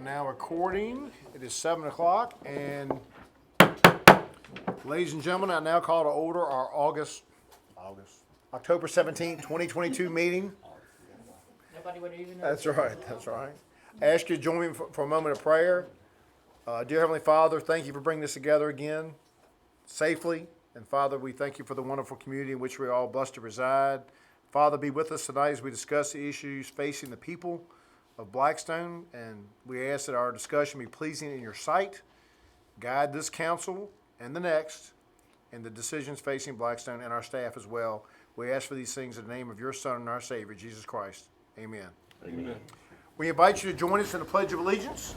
now recording. It is 7 o'clock, and ladies and gentlemen, I now call to order our October 17th, 2022 meeting. Nobody would even know. That's right, that's right. I ask you to join me for a moment of prayer. Dear Heavenly Father, thank you for bringing this together again safely. And Father, we thank you for the wonderful community in which we are all blessed to reside. Father, be with us tonight as we discuss the issues facing the people of Blackstone, and we ask that our discussion be pleasing in your sight. Guide this council and the next in the decisions facing Blackstone and our staff as well. We ask for these things in the name of your Son and our Savior, Jesus Christ. Amen. Amen. We invite you to join us in the Pledge of Allegiance.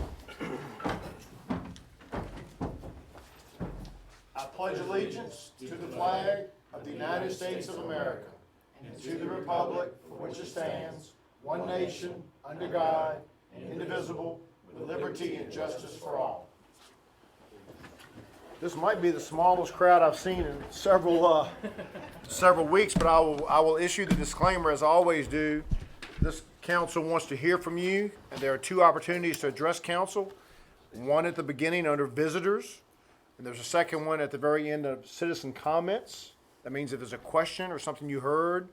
I pledge allegiance to the flag of the United States of America and to the republic for which it stands, one nation, under God, indivisible, with liberty and justice for all. This might be the smallest crowd I've seen in several weeks, but I will issue the disclaimer as I always do. This council wants to hear from you, and there are two opportunities to address council. One at the beginning under visitors, and there's a second one at the very end of citizen comments. That means if there's a question or something you heard,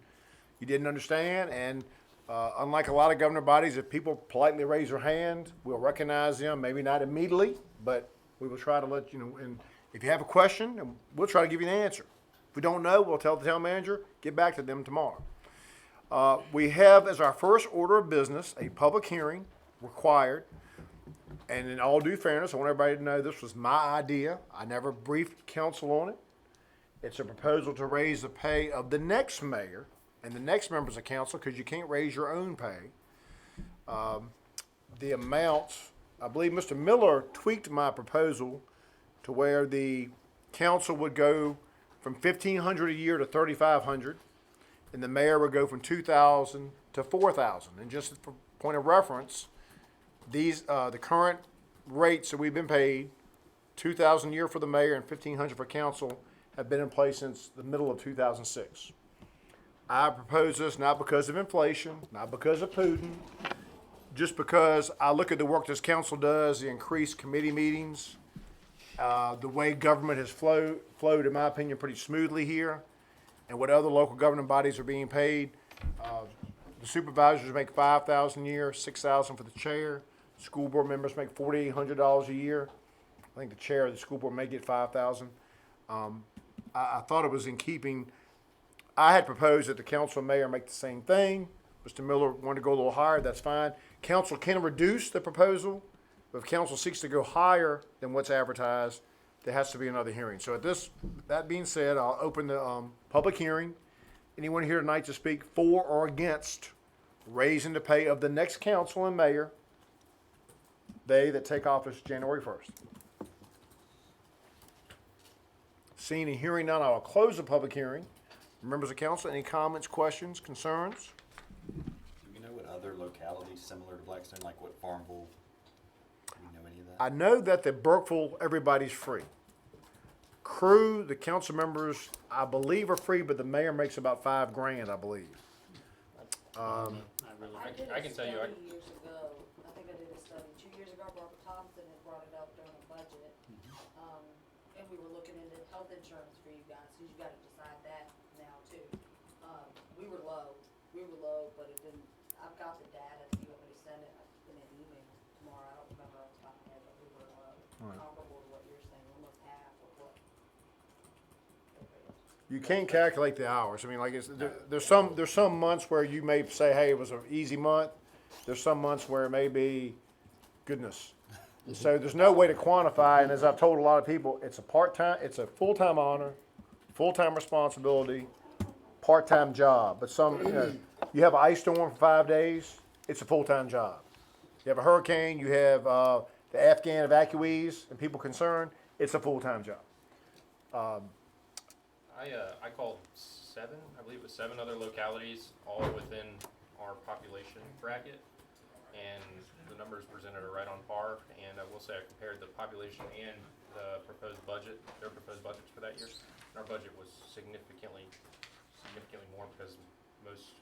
you didn't understand, and unlike a lot of government bodies, if people politely raise their hand, we'll recognize them, maybe not immediately, but we will try to let you know. And if you have a question, we'll try to give you an answer. If we don't know, we'll tell the town manager, get back to them tomorrow. We have as our first order of business a public hearing required. And in all due fairness, I want everybody to know this was my idea. I never briefed council on it. It's a proposal to raise the pay of the next mayor and the next members of council, because you can't raise your own pay. The amount, I believe Mr. Miller tweaked my proposal to where the council would go from $1,500 a year to $3,500, and the mayor would go from $2,000 to $4,000. And just for point of reference, these the current rates that we've been paid, $2,000 a year for the mayor and $1,500 for council, have been in place since the middle of 2006. I propose this not because of inflation, not because of Putin, just because I look at the work this council does, the increased committee meetings, the way government has flowed, in my opinion, pretty smoothly here, and what other local government bodies are being paid. The supervisors make $5,000 a year, $6,000 for the chair. School board members make $4,800 a year. I think the chair of the school board may get $5,000. I thought it was in keeping. I had proposed that the council and mayor make the same thing. Mr. Miller wanted to go a little higher. That's fine. Council can reduce the proposal, but if council seeks to go higher than what's advertised, there has to be another hearing. So that being said, I'll open the public hearing. Anyone here tonight to speak for or against raising the pay of the next council and mayor, they that take office January 1st? Seeing and hearing none, I'll close the public hearing. Members of council, any comments, questions, concerns? Do you know what other localities similar to Blackstone, like what Farmville? Do you know any of that? I know that the Burkeville, everybody's free. Crew, the council members, I believe are free, but the mayor makes about $5,000, I believe. I can tell you. Years ago, I think I did a study 2 years ago. Robert Thompson had brought it up during the budget, and we were looking into health insurance for you guys. So you got to decide that now too. We were low, but it didn't. I've got the data. If you want me to send it in an email tomorrow, I don't remember off the top of my head, but we were low, Right. comparable to what you're saying, almost half of what. You can't calculate the hours. I mean, like there's some months where you may say, hey, it was an easy month. There's some months where it may be, goodness. So there's no way to quantify. And as I've told a lot of people, it's a full-time honor, full-time responsibility, part-time job. But you have an ice storm for 5 days, it's a full-time job. You have a hurricane, you have the Afghan evacuees and people concerned, it's a full-time job. I called I believe it was 7 other localities, all within our population bracket, and the numbers presented are right on par. And I will say I compared the population and the proposed budget, their proposed budgets for that year, and our budget was significantly more because most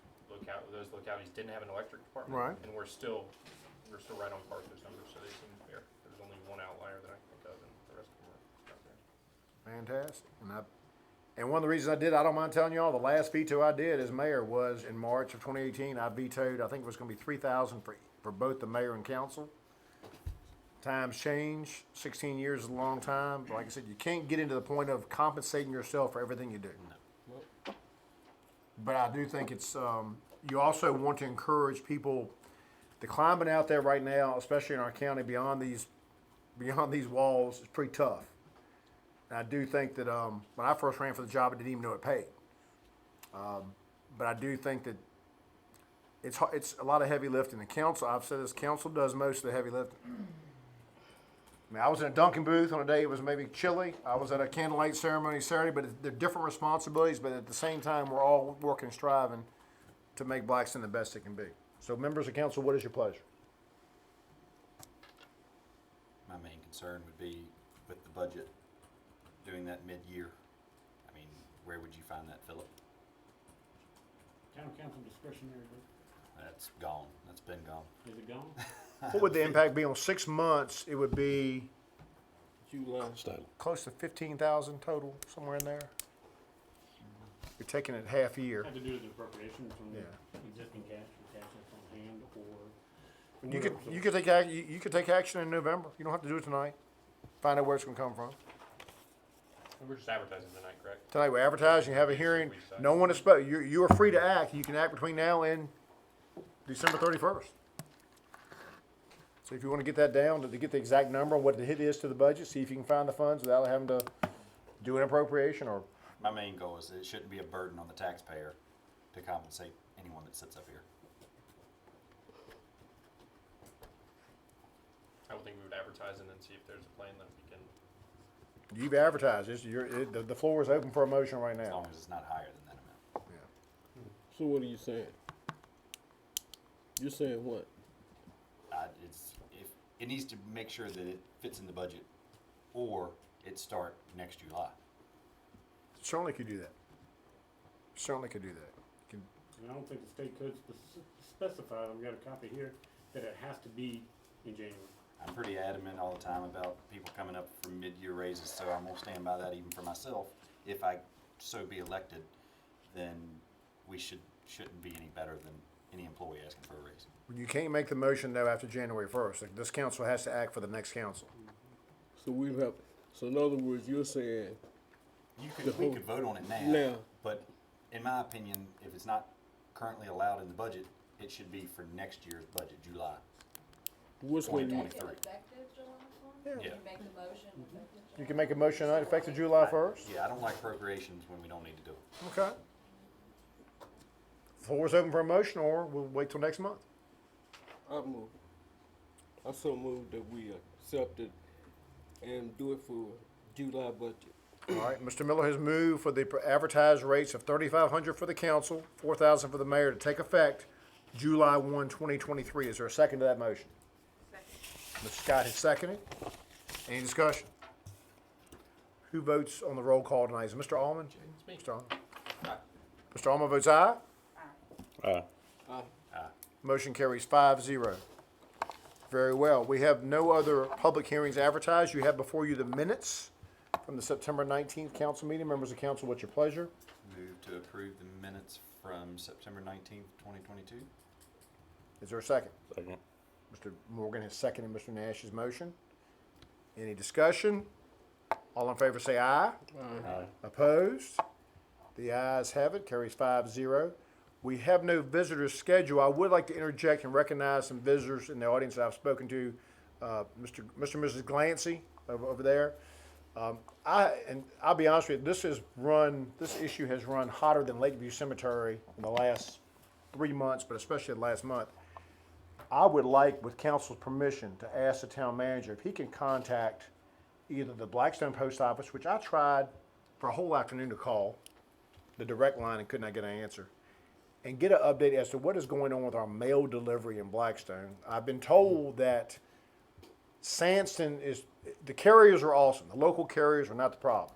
those localities didn't have an electric department, Right. and we're still we're still right on par with those numbers, so they seem fair. There's only one outlier that I can think of, and the rest of them are out there. Fantastic. And one of the reasons I did, I don't mind telling y'all, the last veto I did as mayor was in March of 2018. I vetoed, I think it was going to be 3,000 for both the mayor and council. Times change. 16 years is a long time. But like I said, you can't get into the point of compensating yourself for everything you do. But I do think it's, you also want to encourage people. The climate out there right now, especially in our county, beyond these walls, is pretty tough. And I do think that when I first ran for the job, I didn't even know it paid. But I do think that it's a lot of heavy lifting. The council, I've said this, council does most of the heavy lifting. I mean, I was in a Dunkin' booth on a day it was maybe chilly. I was at a candlelight ceremony Saturday, but they're different responsibilities. But at the same time, we're all working, striving to make Blackston the best it can be. So, members of council, what is your pleasure? My main concern would be with the budget, doing that mid-year. I mean, where would you find that, Philip? Town council discretionary, That's gone. That's been gone. is it gone? What would the impact be on 6 months? It would be July. close to 15,000 total, somewhere in there. You're taking it half year. Had to do with the appropriation from the Yeah. existing cash or cash that's on hand, or. You could take action in November. You don't have to do it tonight. Find out where it's going to come from. And we're just advertising tonight, correct? Tonight we advertise. You have a hearing. No one is spoke. You are free to act. You can act between now and December 31st. So if you want to get that down, to get the exact number on what the hit is to the budget, see if you can find the funds without having to do an appropriation or. My main goal is that it shouldn't be a burden on the taxpayer to compensate anyone that sits up here. I would think we would advertise and then see if there's a plan that we can. You've advertised this. The floor is open for a motion right As now. long as it's not higher than that amount. So what are you saying? You're saying what? If it needs to make sure that it fits in the budget, or it start next July. Certainly could do that. Certainly could do that. Can, And I don't think the state code specifies, I've got a copy here, that it has to be in January. I'm pretty adamant all the time about people coming up for mid-year raises, so I'm gonna stand by that even for myself. If I so be elected, then we shouldn't be any better than any employee asking for a raise. You can't make the motion though after January 1st. Like, this council has to act for the next council. So we have. So in other words, you're saying We could vote on it now, now. but in my opinion, if it's not currently allowed in the budget, it should be for next year's budget, July. Which way? Make it 2023. effective July 1? Yeah. You make the motion effective You July can make a motion tonight effective July 1st. Yeah, I don't like appropriations when we don't need to do it. Okay. Floor is open for a motion, or we'll wait till next month. I move. I so move that we accept it and do it for July budget. All right, Mr. Miller has moved for the advertised rates of $3,500 for the council, $4,000 for the mayor to take effect July 1, 2023. Is there a second to that motion? Second. Mr. Scott has seconded. Any discussion? Who votes on the roll call tonight? Is it Mr. Allman? It's me. Mr. Allman. Mr. Allman votes aye. Aye. Motion carries 5-0. Very well. We have no other public hearings advertised. You have before you the minutes from the September 19th council meeting. Members of council, what's your pleasure? Move to approve the minutes from September 19th, 2022. Is there a second? Second. Mr. Morgan has seconded Mr. Nash's motion. Any discussion? All in favor say aye. Aye. Opposed? The ayes have it. Carries 5-0. We have no visitors scheduled. I would like to interject and recognize some visitors in the audience that I've spoken to. Mr. and Mrs. Glancy over there. I'll be honest with you, this issue has run hotter than Lakeview Cemetery in the last 3 months, but especially the last month. I would like, with council's permission, to ask the town manager if he can contact either the Blackstone Post Office, which I tried for a whole afternoon to call, the direct line, and could not get an answer, and get an update as to what is going on with our mail delivery in Blackstone. I've been told that Sanston the carriers are awesome. The local carriers are not the problem.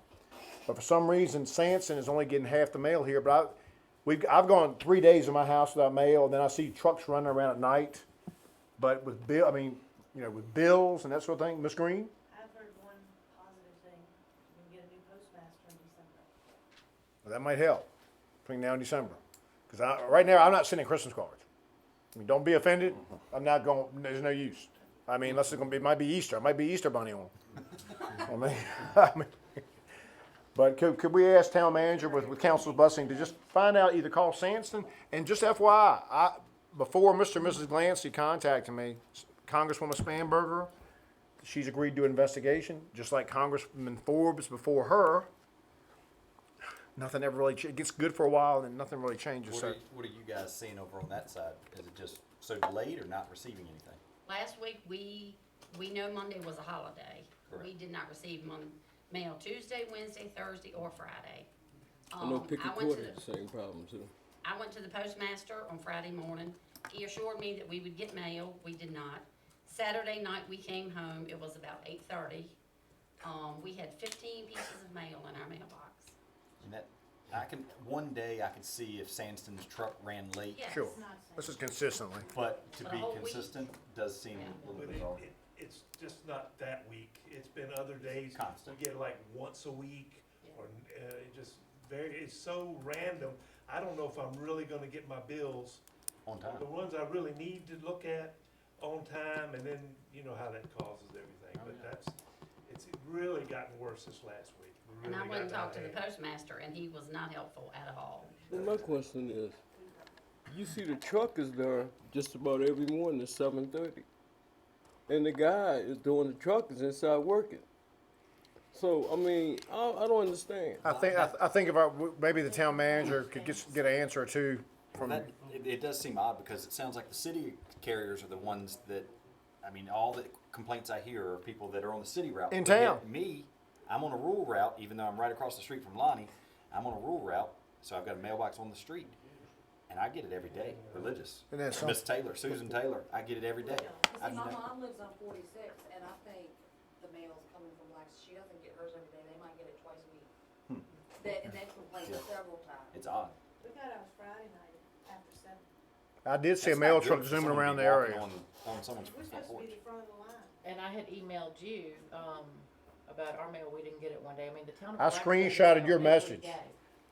But for some reason, Sanston is only getting half the mail here. But I've gone 3 days in my house without mail, and then I see trucks running around at night. But with bill, I mean, with bills and that sort of thing, Ms. Green? I've heard one positive thing, we can get a new postmaster in December. Well, that might help between now and December. Because right now, I'm not sending Christmas cards. I mean, don't be offended. I'm not going, there's no use. I mean, unless it's going to be, it might be Easter. It might be Easter bunny on them. I mean, but could we ask town manager with council's blessing to just find out, either call Sanston, and just FYI, before Mr. and Mrs. Glancy contacted me, Congresswoman Spanberger, she's agreed to do an investigation, just like Congressman Forbes before her. Nothing ever really, it gets good for a while, and then nothing really changes. What So are you guys seeing over on that side? Is it just so delayed or not receiving anything? Last week, we know Monday was a holiday. We Correct. did not receive mail Tuesday, Wednesday, Thursday, or Friday. I know Pickett I went Court to had the- the same problem too. I went to the postmaster on Friday morning. He assured me that we would get mail. We did not. Saturday night, we came home. It was about 8:30. We had 15 pieces of mail in our mailbox. And that, one day I could see if Sandston's truck ran late, Yes. sure, It's not safe. this is consistently. but to But a be whole week? consistent does seem Yeah. a little But bizarre. it's just not that week. It's been other days. Constant. We get like once a week, Yeah. or it just it's so random. I don't know if I'm really gonna get my bills, On time. the ones I really need to look at on time, and then you know how that causes everything. Oh, But yeah. it's really gotten worse this last week. We And I really went and got talked to the out of hand. postmaster, and he was not helpful at all. Well, my question is, you see the truck is there just about every morning at 7:30, and the guy is doing the truck is inside working. So I mean, I don't understand. I think if maybe the town manager could get an answer or two from. That, it does seem odd because it sounds like the city carriers are the ones that, I mean, all the complaints I hear are people that are on the city route. In But yet town. Me, I'm on a rural route, even though I'm right across the street from Lonnie, I'm on a rural route, so I've got a mailbox on the street. And I get it every day, religious. And that's Miss Taylor, Susan Taylor, I get it every day. I See, my know- mom lives on 46, and I think the mail's coming from she doesn't get hers every day, they might get it twice a week. And they've complained Yeah. several times. It's odd. We got ours Friday night after 7. I did see a That's mail not truck good for zooming someone to around be the walking area. On someone's We're front supposed to porch. be the front of the line. And I had emailed you, about our mail, we didn't get it one day, I mean, the town of. I Blackstone screenshotted mail your every message. day,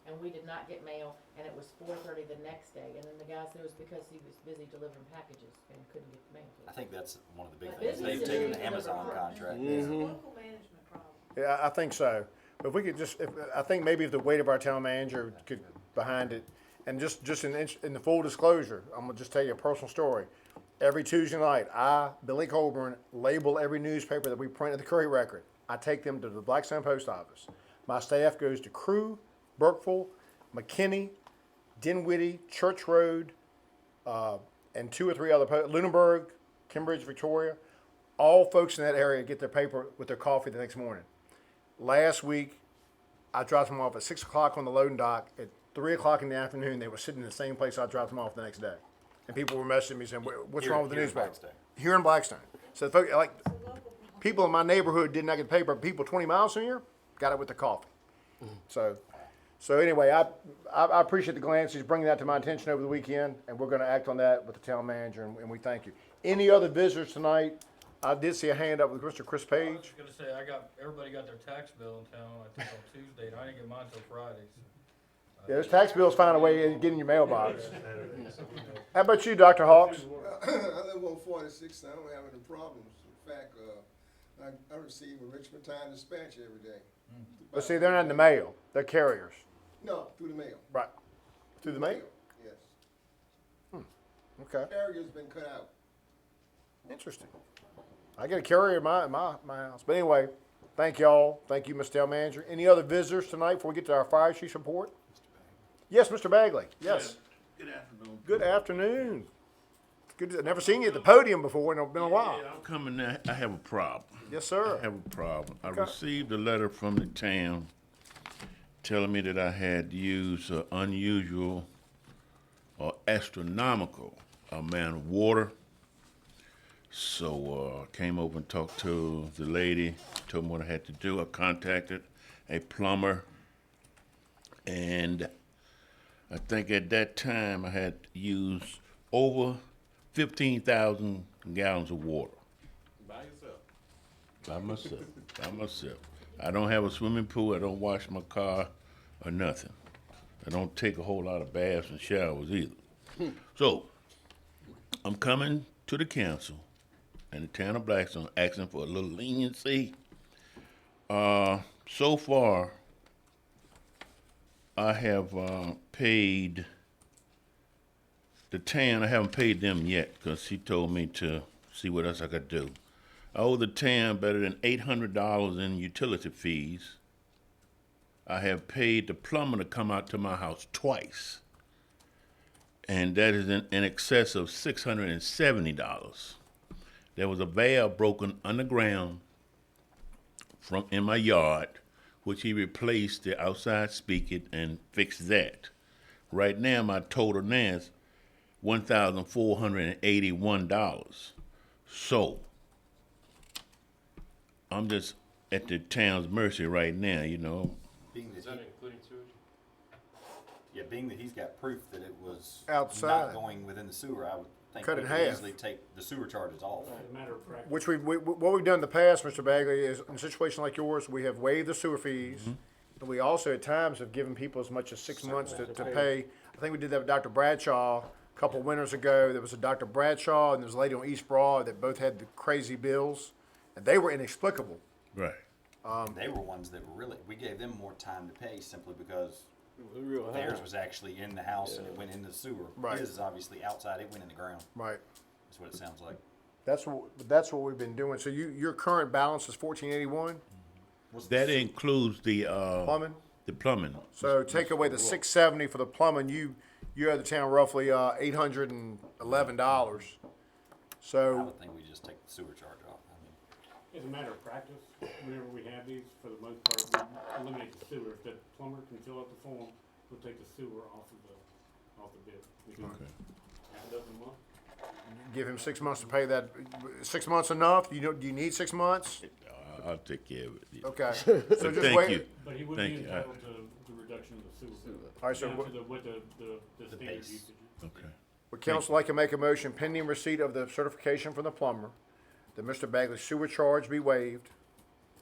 And we did not get mail, and it was 4:30 the next day, and then the guy said it was because he was busy delivering packages and couldn't get the mail to I us. think that's one of the big But things. They've businesses taken need the to deliver Amazon first. contract. It's a Mhm. local management problem. Yeah, I think so. But if we could I think maybe if the weight of our town manager could behind it, and just in the full disclosure, I'm gonna just tell you a personal story. Every Tuesday night, Billy Colburn, label every newspaper that we print at the Curry Record. I take them to the Blackstone Post Office. My staff goes to Crew, Burkeville, McKinney, Dinwiddie, Church Road, and 2 or 3 other Lunenburg, Cambridge, Victoria. All folks in that area get their paper with their coffee the next morning. Last week, I dropped them off at 6 o'clock on the loading dock. At 3 o'clock in the afternoon, they were sitting in the same place I dropped them off the next day. And people were messaging me saying, "What's Here- wrong with the here in newspaper?" Blackstone. Here in Blackstone. So, folks, like, people in my neighborhood did not get the paper. People 20 miles from here got it with the coffee. So anyway, I appreciate the Glancy's bringing that to my attention over the weekend, and we're going to act on that with the town manager, and we thank you. Any other visitors tonight? I did see a hand up with Mr. Chris I was Page. gonna say, everybody got their tax bill in town, I think on Tuesday, and I didn't get mine till Friday, so. Yeah, those tax bills find a way to get in your mailbox. How about you, Dr. Hawks? I live on 46, and I don't have any problems. In fact, I receive a Richmond Times Dispatch every day. But see, they're not in the mail. They're carriers. No, through the mail. Right. Through the mail? Yes. Okay. Carrier's been cut out. Interesting. I get a carrier in my house. But anyway, thank y'all. Thank you, Mr. Town Manager. Any other visitors tonight before we get to our fire chief's report? Yes, Mr. Bagley. Yes. Good afternoon. Good afternoon. Good. I've never seen you at the podium before, and it's been a while. Yeah, I'm coming there. I have a problem. Yes, I sir. have a problem. I Okay. received a letter from the town telling me that I had used an unusual or astronomical amount of water. So I came over and talked to the lady, told me what I had to do. I contacted a plumber, and I think at that time I had used over 15,000 gallons of water. By yourself. By myself. By myself. I don't have a swimming pool. I don't wash my car or nothing. I don't take a whole lot of baths and showers either. So, I'm coming to the council and the town of Blackstone asking for a little leniency. So far, I have paid the town. I haven't paid them yet because he told me to see what else I could do. I owe the town better than $800 in utility fees. I have paid the plumber to come out to my house twice, and that is in excess of $670. There was a valve broken underground in my yard, which he replaced the outside spigot and fixed that. Right now, my total now is $1,481. So, I'm just at the town's mercy right now, you know. Being Is that that he, including sewage? yeah, being that he's got proof that it was Outside. not going within the sewer, I would think Cut we it in could half. easily take the sewer charges off. As a matter of practice. Which what we've done in the past, Mr. Bagley, is in a situation like yours, we have waived the sewer fees. And we also at times have given people as much as 6 months to pay. I think we did that with Dr. Bradshaw a couple winters ago. There was a Dr. Bradshaw and there was a lady on East Broad that both had the crazy bills, and they were inexplicable. Right. They were ones that were really, we gave them more time to pay simply because Real high. theirs was actually in the house and it went into the sewer. Right. His is obviously outside, it went in the ground. Right. That's what it sounds like. That's what we've been doing. So your current balance is 1481 That includes the plumbing. the plumbing. So take away the 670 for the plumbing. You owe the town roughly $811. I So would think we just take the sewer charge off. I mean, As a matter of practice, whenever we have these, for the most part, we eliminate the sewer. If the plumber can fill out the form, we'll take the sewer off the bid. We do Okay. half a dozen a month. give him 6 months to pay that. 6 months enough? Do you need 6 months? I'll take care of it. Okay. So just Thank wait. you. But he wouldn't be Thank you. entitled to the reduction of the sewer bill. All right. So Down what, to what the standard base. usage is. Okay. would council like to make a motion pending receipt of the certification from the plumber that Mr. Bagley's sewer charge be waived?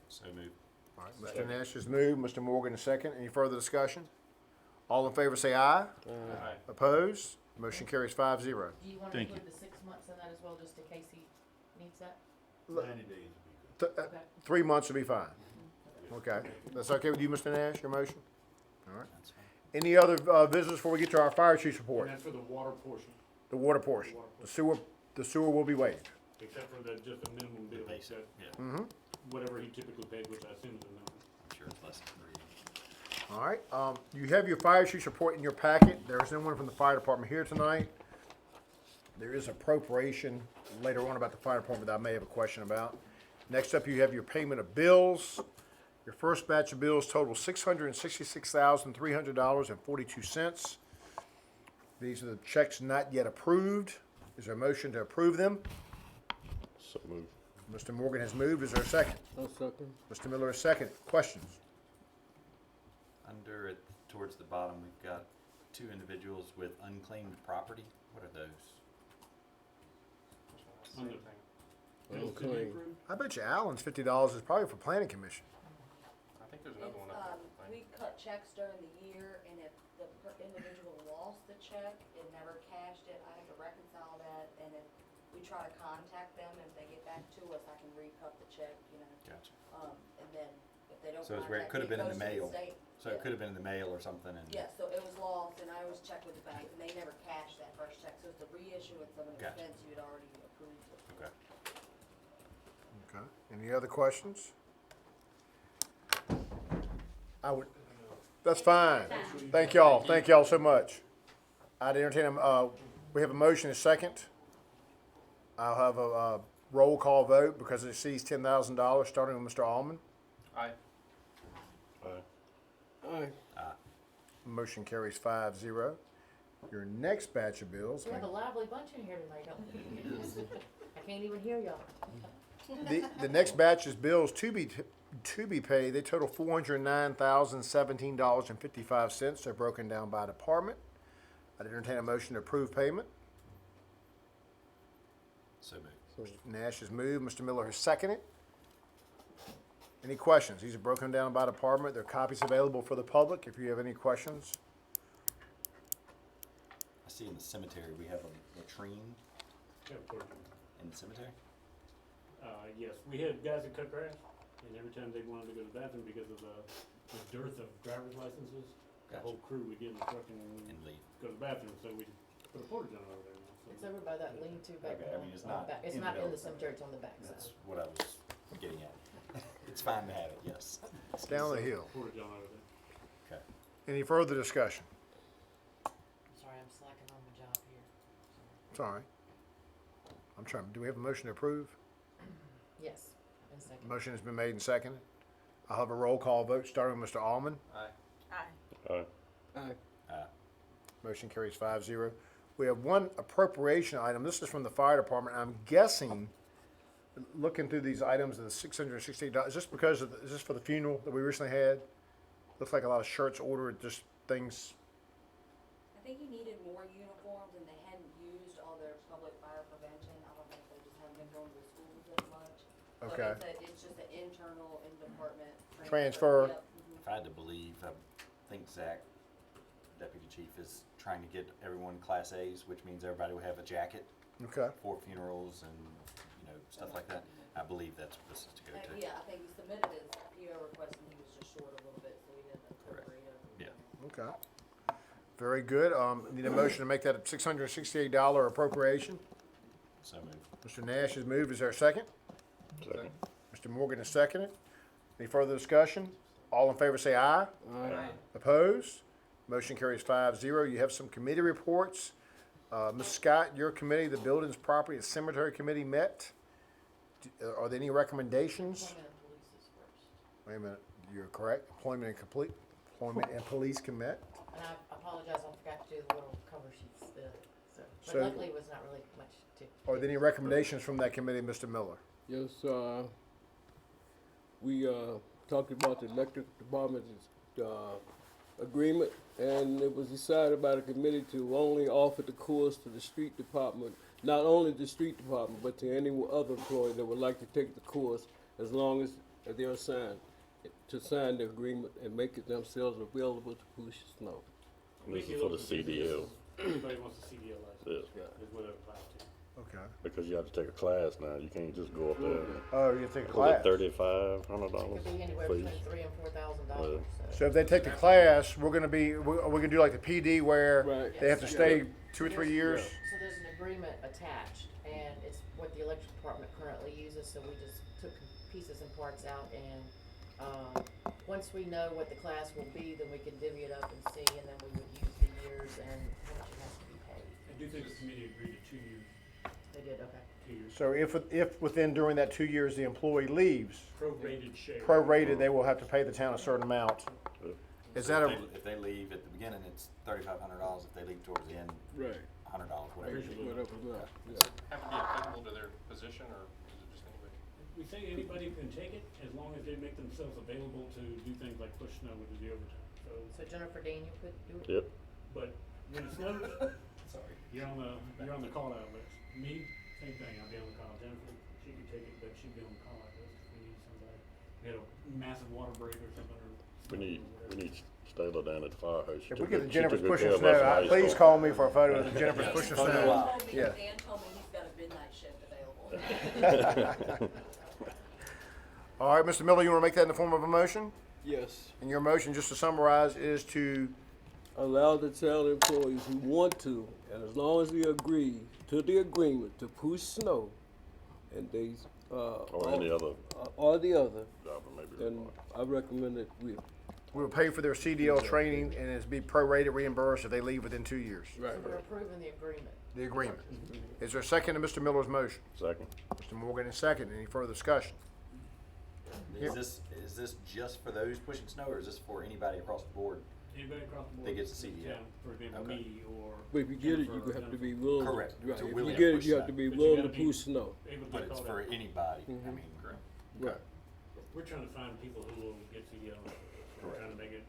so move. All right. Mr. Nash has moved. Mr. Morgan is second. Any further discussion? All in favor say aye. Aye. Opposed? Motion carries 5-0. Do you wanna Thank include the 6 months in that as well, just in case he needs that? 90 days. Okay. 3 months will be fine. Okay. That's okay with you, Mr. Nash, your motion? All right. That's fine. Any other visitors before we get to our fire chief's And report? that's for the water portion, The water portion. The sewer will be waived. except for just the minimum bill, Basic, that yeah. whatever he typically pays, which I assume is a minimum. I'm sure it's less than 3. All right, you have your fire chief's report in your packet. There is no one from the fire department here tonight. There is appropriation later on about the fire department that I may have a question about. Next up, you have your payment of bills. Your first batch of bills total $666,300.42. These are the checks not yet approved. Is there a motion to approve them? So move. Mr. Morgan has moved. Is there a second? I'll second. Mr. Miller is second. Questions? Under it, towards the bottom, we've got 2 individuals with unclaimed property. What are those? On the bills to be Okay. approved, I bet you Allen's $50 is probably for planning commission. I think there's another one up there. We cut checks during the year, and if the individual lost the check and never cashed it, I have to reconcile that, and if we try to contact them, if they get back to us, I can recut the check, you know. Gotcha. And then if they don't So it's where it contact could me, have been in goes the to mail. state. So Yeah. it could have been in the mail or something and. Yeah, so it was lost, and I always check with the bank, and they never cashed that first check, so it's a reissuance of an Gotcha. expense you had already approved. Okay. Okay. Any other questions? That's fine. Thank y'all. Thank y'all so much. I'd entertain, we have a motion, a second. I'll have a roll call vote because it exceeds $10,000, starting with Mr. Almond. Aye. Aye. Motion carries 5-0. Your next batch of bills, We have a lively bunch in here tonight, don't we? I can't even hear y'all. the next batch is bills to be paid. They total $409,017.55. They're broken down by department. I'd entertain a motion to approve payment. So moved. So, Nash has moved, Mr. Miller has seconded. Any questions? These are broken down by department. There are copies available for the public if you have any questions. I see in the cemetery, we have a latrine Yeah, of course. in the cemetery. Yes, we had guys that cut grass, and every time they wanted to go to the bathroom because of the dearth of driver's licenses, the Gotcha. whole crew would get in the truck and And leave. go to the bathroom, so we put a porta john over there now. So It's over by that lean-to back Okay, I mean, it's on the not back. It's in the not in the middle. cemetery, it's on the back That's side. what I was getting at. It's fine to have it, yes. It's down the hill. Porta john over there. Okay. Any further discussion? Sorry, I'm slacking on my job here. It's all right. I'm trying, do we have a motion to approve? Yes, in a second. Motion has been made and seconded. I'll have a roll call vote starting with Mr. Almond. Aye. aye. Motion carries 5-0. We have one appropriation item. This is from the fire department. I'm guessing, looking through these items, the $668, is this because of, is this for the funeral that we recently had? Looks like a lot of shirts ordered, just things. I think he needed more uniforms and they hadn't used all their public fire prevention. I don't think they just haven't been going to the schools as much. So Okay. it's just an internal in-department Transfer. Yep, mhm. If I had to believe, I think Zach, Deputy Chief, is trying to get everyone Class A's, which means everybody will have a jacket Okay. for funerals and, stuff like that. I believe that's what this is to go to. Yeah, I think he submitted his PO request and he was just short a little bit, so we had to appropriate it. Yeah. Okay. Very good. Need a motion to make that a $668 appropriation. So moved. Mr. Nash has moved. Is there a second? Second. Mr. Morgan has seconded. Any further discussion? All in favor say aye. Aye. Opposed? Motion carries 5-0. You have some committee reports. Ms. Scott, your committee, the Buildings, Property, and Cemetery Committee met. Are there any recommendations? Employment and police is first. Wait a minute, you're correct. Employment and Police can met. And I apologize, I forgot to do the little cover sheets, So- but luckily it was not really much to. Are there any recommendations from that committee, Mr. Miller? Yes, we talked about the electric department's agreement, and it was decided by the committee to only offer the course to the street department, not only the street department, but to any other employee that would like to take the course, as long as they're assigned to sign the agreement and make it themselves available to push snow. This is for the CDL. Everybody wants a CDL license. Yeah. Is what it applies to. Okay. Because you have to take a class now. You can't just go up there and Oh, you take a was it class. $3,500? It could be anywhere Please. between $3,000 and $4,000, So if they take the class, we're gonna do like the PD where Right. they have to stay 2 or 3 years? So there's an agreement attached, and it's what the electric department currently uses, so we just took pieces and parts out, and, once we know what the class will be, then we can divvy it up and see, and then we would use the years and how much it has to be paid. I do think the committee agreed to 2 years, They did, okay. 2 years. So if within during that 2 years the employee leaves, Prorated share. prorated, they will have to pay the town a certain amount. Is So that if they leave at the beginning, it's $3,500. If they leave towards the end, Right. $100, whatever. Usually. Whatever, yeah. Have to be applicable to their position, or is it just anybody? We say anybody can take it as long as they make themselves available to do things like push snow and do the overtime. So Jennifer Dean, you could do it? Yep. But when it snows, Sorry. you're on the call out list. Me, same thing, I'll be on the call. Jennifer, she could take it, but she'd be on the call out list if we need somebody. We had a massive water break or something, or. We need Stella down at the firehouse. If we get the Jennifer's pushing snow, please call me for a photo of the Jennifer's pushing snow. Yeah. Dan told me he's got a midnight shift available. All right, Mr. Miller, you wanna make that in the form of a motion? Yes. And your motion, just to summarize, is to, Allow the town employees who want to, and as long as they agree to the agreement to push snow, and they, Or any other or the other, job, maybe. then I recommend that we. we will pay for their CDL training and it's be prorated reimbursed if they leave within 2 years. Right. So we're approving the agreement. The agreement. Is there a second to Mr. Miller's motion? Second. Mr. Morgan is second. Any further discussion? Is this just for those pushing snow, or is this for anybody across the board? Anybody across the board. They get the CDL. Yeah, for example, Okay. me or. But if you get it, you Jennifer or have to be Jennifer. willing. Correct. Right. To If willing you to get it, push you have snow. to be But you willing to gotta be- push snow. Able to But take it's all for that. anybody. I Mhm. mean, correct. Right. We're trying to find people who will get CDL. We're Correct. trying to make it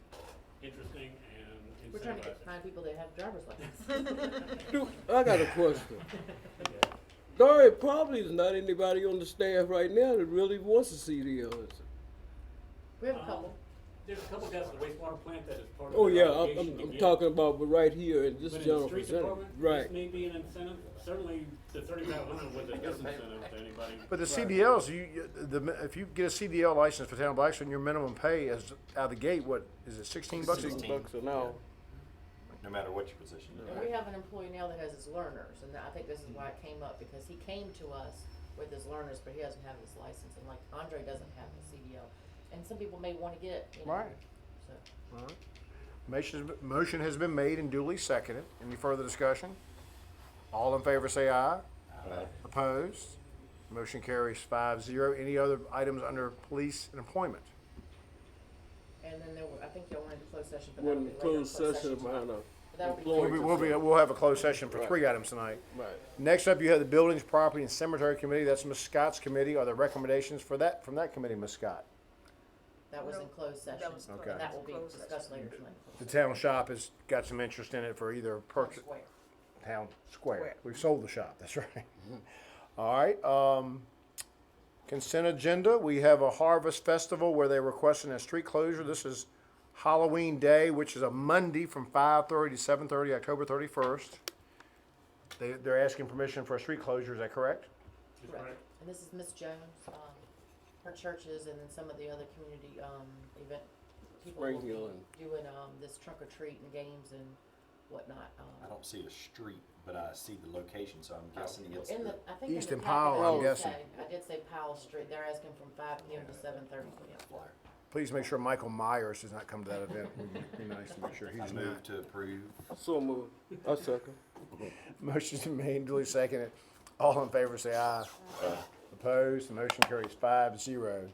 interesting and We're trying to incentivize it. find people that have driver's license. Dude, I got a question. There probably is not anybody on the staff right now that really wants a CDL. We have a couple. There's a couple guys at the wastewater plant that is part of. Oh, their yeah, obligation to I'm get. talking about, but right here in this But in the general street vicinity. department, Right. this may be an incentive, certainly the 3,500 was a disincentive to anybody. But the CDLs, if you get a CDL license for town of Blackstone, your minimum pay is out of the gate, what, is it $16? $16 an hour. No matter what your position is. And we have an employee now that has his learners, and I think this is why it came up, because he came to us with his learners, but he doesn't have his license, and like Andre doesn't have a CDL. And some people may wanna get it, you know, Right. so. All right. Motion has been made and duly seconded. Any further discussion? All in favor say aye. Opposed? Motion carries 5-0. Any other items under police and employment? And then I think y'all wanted a closed session, but that'll When be the later, closed session, tonight. man, But that'll be employee- later. We'll have a closed session for 3 items tonight. right. Next up, you have the Buildings, Property, and Cemetery Committee. That's Ms. Scott's committee. Are there recommendations for that, from that committee, Ms. Scott? That was No, in closed session, was Okay. and that will be closed discussed session. later tonight. The town shop has got some interest in it for either purchase, Square. town square. We've sold the shop, that's right. All right, consent agenda, we have a harvest festival where they're requesting a street closure. This is Halloween Day, which is a Monday from 5:30 to 7:30, October 31st. They're asking permission for a street closure, is that correct? Correct. And this is Miss Jones, her churches, and then some of the other community, event people will Spring be Hill and- doing, this trunk or treat and games and whatnot. I don't see a street, but I see the location, so I'm guessing it's In the, I think in East the and packet Powell, I I'm did guessing. say- I did say Powell Street, they're asking from 5 PM to 7:30 PM. flyer. Please make sure Michael Myers does not come to that event. It'd be nice to make sure I he's move not. to approve. So moved. I second. Motion's been made, duly seconded. All in favor say aye. Opposed, the motion carries 5-0.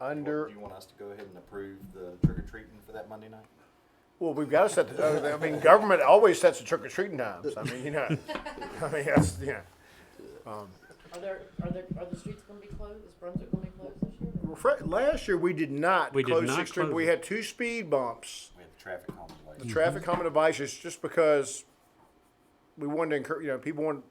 Under, Do you want us to go ahead and approve the trick or treating for that Monday night? well, we've got to set the, I mean, government always sets the trick or treating times. I mean, that's, Are the streets gonna be closed? Is Brunswick gonna be closed this year? last year we did not We did close not 6th Street. close We it. had 2 speed bumps. We have the traffic calming device. The traffic calming devices, just because we wanted to encourage, people want.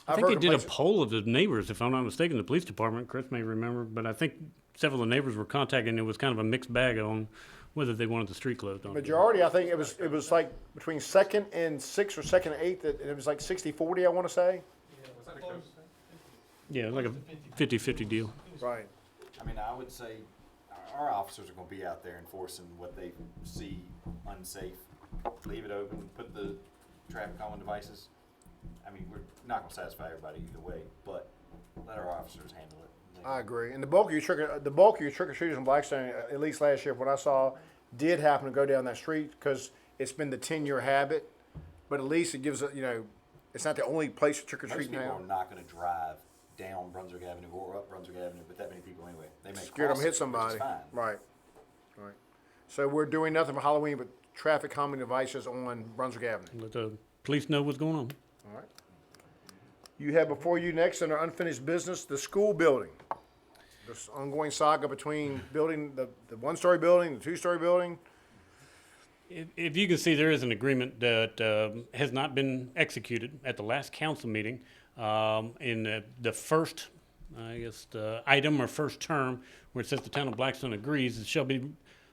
I think they did a poll of the neighbors, if I'm not mistaken, the police department, Chris may remember, but I think several of the neighbors were contacted, and it was kind of a mixed bag on whether they wanted the street closed on. Majority, I think it was like between 2nd and 6th or 2nd and 8th, and it was like 60-40, I want to say. Yeah, it was like a 50-50 deal. Right. I mean, I would say our officers are gonna be out there enforcing what they see unsafe. Leave it open, put the traffic calming devices. I mean, we're not gonna satisfy everybody either way, but let our officers handle it. I agree. And the bulk of your trick or treaters in Blackstone, at least last year, what I saw, did happen to go down that street because it's been the 10-year habit. But at least it gives it's not the only place for trick or Most treating people now. are not gonna drive down Brunswick Avenue or up Brunswick Avenue with that many people anyway. They may Scared them cross to hit it, which is somebody. fine. Right. Right. So we're doing nothing for Halloween but traffic calming devices on Brunswick Avenue. Let the police know what's going on. All right. You have before you next under unfinished business, the school building. This ongoing saga between building the 1-story building, the 2-story building. If you can see, there is an agreement that has not been executed at the last council meeting. In the first, I guess, the item or first term, where it says the town of Blackstone agrees,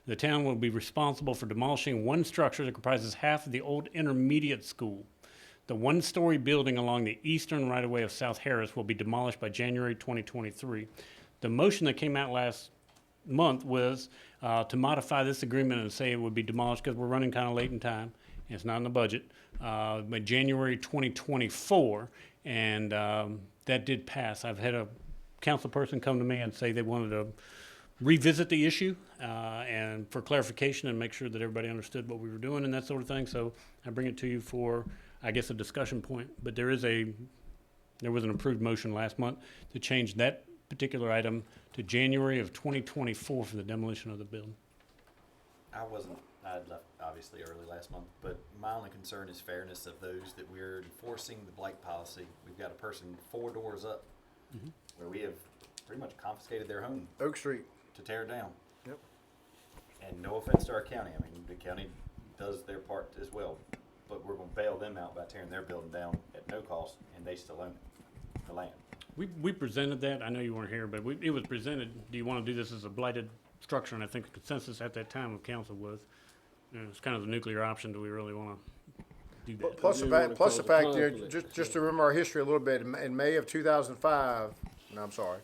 the town will be responsible for demolishing one structure that comprises half of the old intermediate school. The 1-story building along the eastern right-of-way of South Harris will be demolished by January 2023. The motion that came out last month was to modify this agreement and say it would be demolished because we're running kind of late in time. And it's not in the budget, by January 2024, and that did pass. I've had a council person come to me and say they wanted to revisit the issue and for clarification and make sure that everybody understood what we were doing and that sort of thing. So I bring it to you for, I guess, a discussion point. But there was an approved motion last month to change that particular item to January of 2024 for the demolition of the building. I had left obviously early last month, but my only concern is fairness of those that we're enforcing the blight policy. We've got a person 4 doors up where we have pretty much confiscated their home Oak Street. to tear it down. Yep. And no offense to our county, I mean, the county does their part as well, but we're gonna bail them out by tearing their building down at no cost, and they still own it. the land. We presented that, I know you weren't here, but it was presented, do you want to do this as a blighted structure? And I think the consensus at that time of council was, it's kind of the nuclear option, do we really want to do that? Plus the You wanna fact, plus the cause a fact, you know, conflict. just to remember our history a little bit, in May of 2005, no, I'm sorry,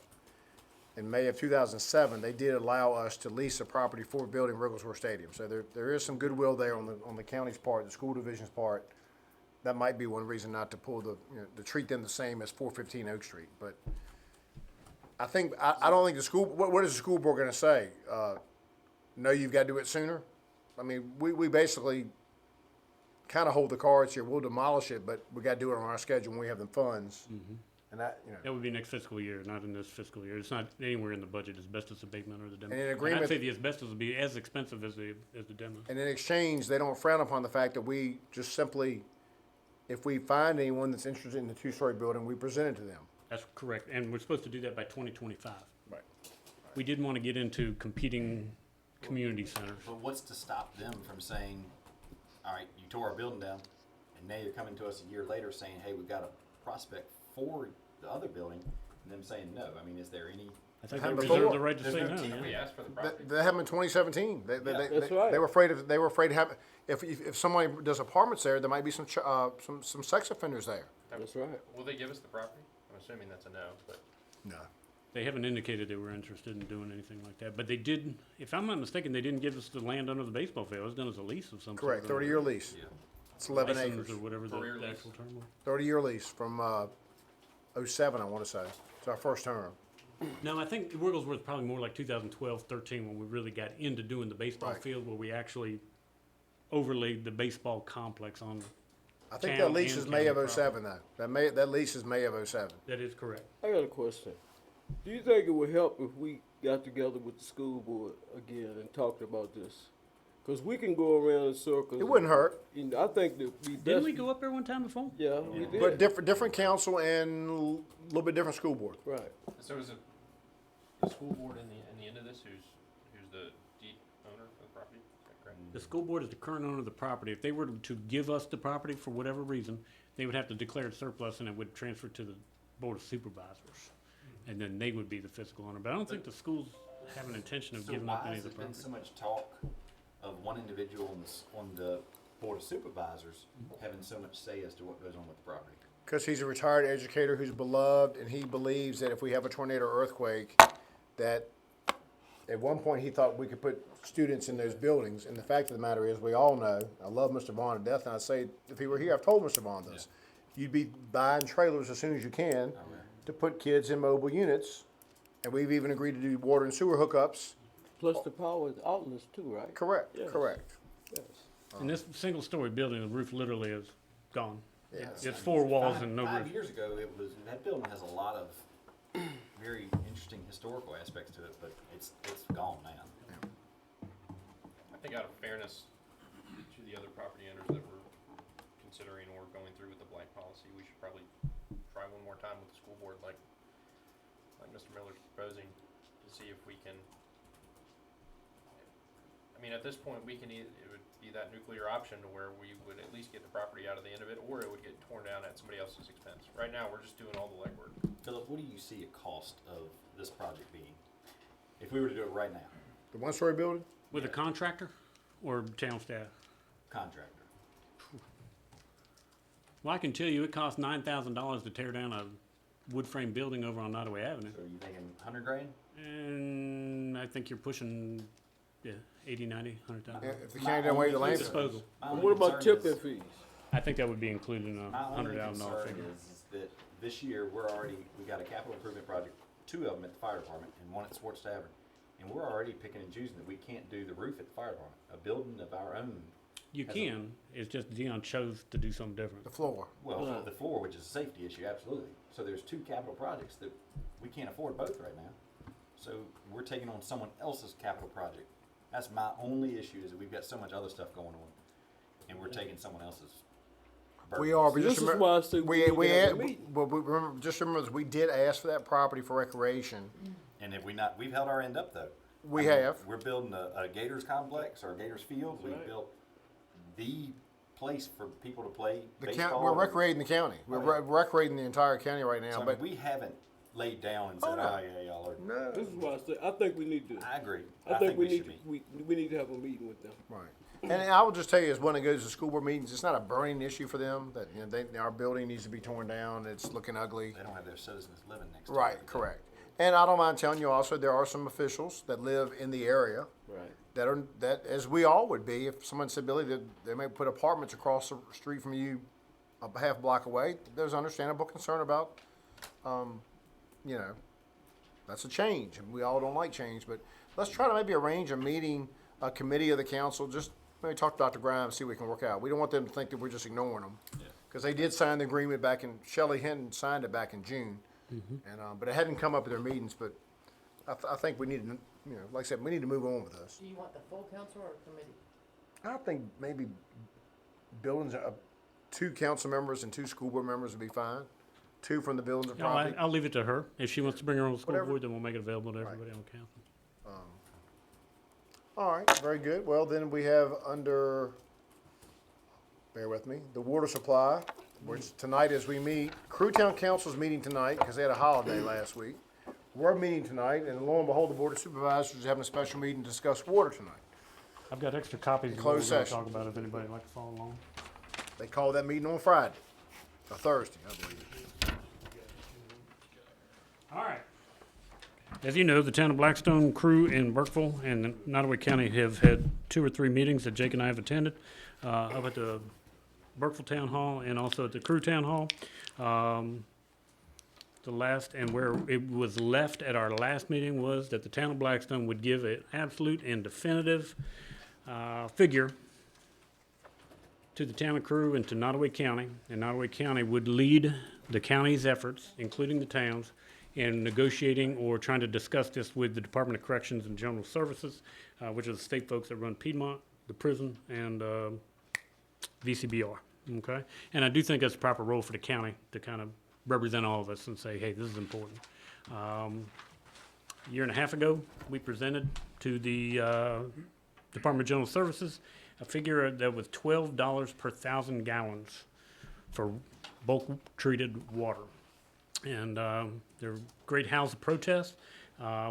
in May of 2007, they did allow us to lease a property for building Wigglesworth Stadium. So there is some goodwill there on the county's part, the school division's part. That might be one reason not to pull to treat them the same as 415 Oak Street. But I think, I don't think the school, what is the school board gonna say? No, you've got to do it sooner? I mean, we basically kind of hold the cards here. We'll demolish it, but we got to do it on our schedule when we have the funds. And that, you know. That would be next fiscal year, not in this fiscal year. It's not anywhere in the budget, asbestos abatement or the demo. And in And agreement- I'd say the asbestos would be as expensive as the demo. And in exchange, they don't frown upon the fact that we just simply, if we find anyone that's interested in the two-story building, we present it to them. That's correct, and we're supposed to do that by 2025. Right. We didn't want to get into competing community centers. But what's to stop them from saying, all right, you tore our building down, and now you're coming to us a year later saying, hey, we've got a prospect for the other building, and them saying no? I mean, is there any? I think Happened they reserve before. the right to There's say no no, teeth. yeah. We asked for the property. That happened in 2017. They That's right. were afraid to have, if somebody does apartments there, there might be some sex offenders there. That's right. Will they give us the property? I'm assuming that's a no, but No. They haven't indicated they were interested in doing anything like that, but they did, if I'm not mistaken, they didn't give us the land under the baseball field. It was done as a lease of some sort. Correct, 30-year lease. Yeah. It's 11 license acres. or whatever Career the lease. actual term was. 30-year lease from 07, I want to say. It's our first term. No, I think Wigglesworth probably more like 2012, 13 when we really got into doing the baseball Right. field where we actually overlaid the baseball complex on. I think Town that lease and is May of county 07, though. That lease is May of 07. That is correct. I got a question. Do you think it would help if we got together with the school board again and talked about this? Because we can go around in circles. It wouldn't hurt, You know, I think that we Didn't we go up there one time before? Yeah, we did. but different council and a little bit different school board. Right. so is the school board in the end of this, who's the deed owner of the property? Is that correct? The school board is the current owner of the property. If they were to give us the property for whatever reason, they would have to declare it surplus and it would transfer to the board of supervisors. And then they would be the fiscal owner. But I don't think the schools have an intention of So giving up why any has of the there been property. so much talk of one individual on the board of supervisors having so much say as to what goes on with the property? Because he's a retired educator who's beloved, and he believes that if we have a tornado or earthquake, that at one point he thought we could put students in those buildings. And the fact of the matter is, we all know, I love Mr. Vaughn to death, and I say, if he were here, I've told Mr. Vaughn this. You'd be buying trailers as soon as you can to put kids in mobile units. And we've even agreed to do water and sewer hookups. Plus the power outlets too, right? Correct, Yes. correct. Yes. In this single-story building, the roof literally is gone. Yeah. It's 4 walls and no Five roof. years ago, that building has a lot of very interesting historical aspects to it, but it's gone now. I think out of fairness to the other property owners that we're considering or going through with the blank policy, we should probably try one more time with the school board like Mr. Miller's proposing to see if we can. I mean, at this point, it would be that nuclear option to where we would at least get the property out of the end of it, or it would get torn down at somebody else's expense. Right now, we're just doing all the legwork. Philip, what do you see a cost of this project being? If we were to do it right now, The one-story building? With a contractor or town staff? contractor. Well, I can tell you, it costs $9,000 to tear down a wood frame building over on Nottaway Avenue. So are you thinking 100 grand? And I think you're pushing, 80, 90, 100,000. If the county doesn't waive the land. Disposal. My And only what about concern tipping is- fees? I think that would be included in a My only $100,000 concern figure. is that this year, we got a capital improvement project, 2 of them at the fire department and 1 at Sports Tavern. And we're already picking and choosing that we can't do the roof at the fire department. A building of our own, You As a- can, it's just Dion chose to do something different. The floor. well, Right. the floor, which is a safety issue, absolutely. So there's 2 capital projects that we can't afford both right now. So we're taking on someone else's capital project. That's my only issue, is that we've got so much other stuff going on, and we're taking someone else's burden. We are, but This just is remember, why I say we need to have a meeting. but we remember, just remember this, we did ask for that property for recreation. And have we not, we've held our end up though. We I mean, have. We're building a Gators complex or a Gators field. We've right. built the place for people to play The baseball. we're recreating the county. We're recreating the entire county right now. So, I but mean, we haven't laid down and said, no. oh, yeah, y'all are. no, This is why I say, I think we need to, I agree. I think we we need should to, be. we need to have a meeting with them. right. And I will just tell you, is when it goes to school board meetings, it's not a burning issue for them. That our building needs to be torn down. It's looking ugly. They don't have their citizens living next to Right. them. Correct. And I don't mind telling you also, there are some officials that live in the area Right. that as we all would be, if someone said, Billy, that they may put apartments across the street from you, a half block away. There's understandable concern about, that's a change, and we all don't like change. But let's try to maybe arrange a meeting, a committee of the council. Just maybe talk to Dr. Grimes, see what we can work out. We don't want them to think that we're just ignoring them, because they did sign the agreement back in. Shelley Hinton signed it back in June, and but it hadn't come up at their meetings. But I think we need to, like I said, we need to move on with this. Do you want the full council or committee? I think maybe buildings, 2 council members and 2 school board members would be fine. 2 from the buildings and No, property. I'll leave it to her. If she wants to bring her own school Whatever. board, then we'll make it available to everybody on council. All right, very good. Well, then we have under, bear with me, the water supply, which tonight as we meet, Crewtown Council's meeting tonight because they had a holiday last week. We're meeting tonight, and lo and behold, the Board of Supervisors is having a special meeting to discuss water tonight. I've got extra copies of what Closed we're going to session. talk about if anybody would like to follow along. They called that meeting on Friday, or Thursday, I believe. All right. As you know, the town of Blackstone crew in Burkeville and Nottaway County have had 2 or 3 meetings that Jake and I have attended, up at the Burkeville Town Hall and also at the Crew Town Hall. The last, and where it was left at our last meeting was that the town of Blackstone would give an absolute and definitive figure to the town of Crew and to Nottaway County, and Nottaway County would lead the county's efforts, including the towns, in negotiating or trying to discuss this with the Department of Corrections and General Services, which are the state folks that run Piedmont, the prison, and VCBR, okay? And I do think that's a proper role for the county to kind of represent all of us and say, hey, this is important. A year and a half ago, we presented to the Department of General Services a figure that was $12 per 1,000 gallons for bulk treated water. And they're great house of protest.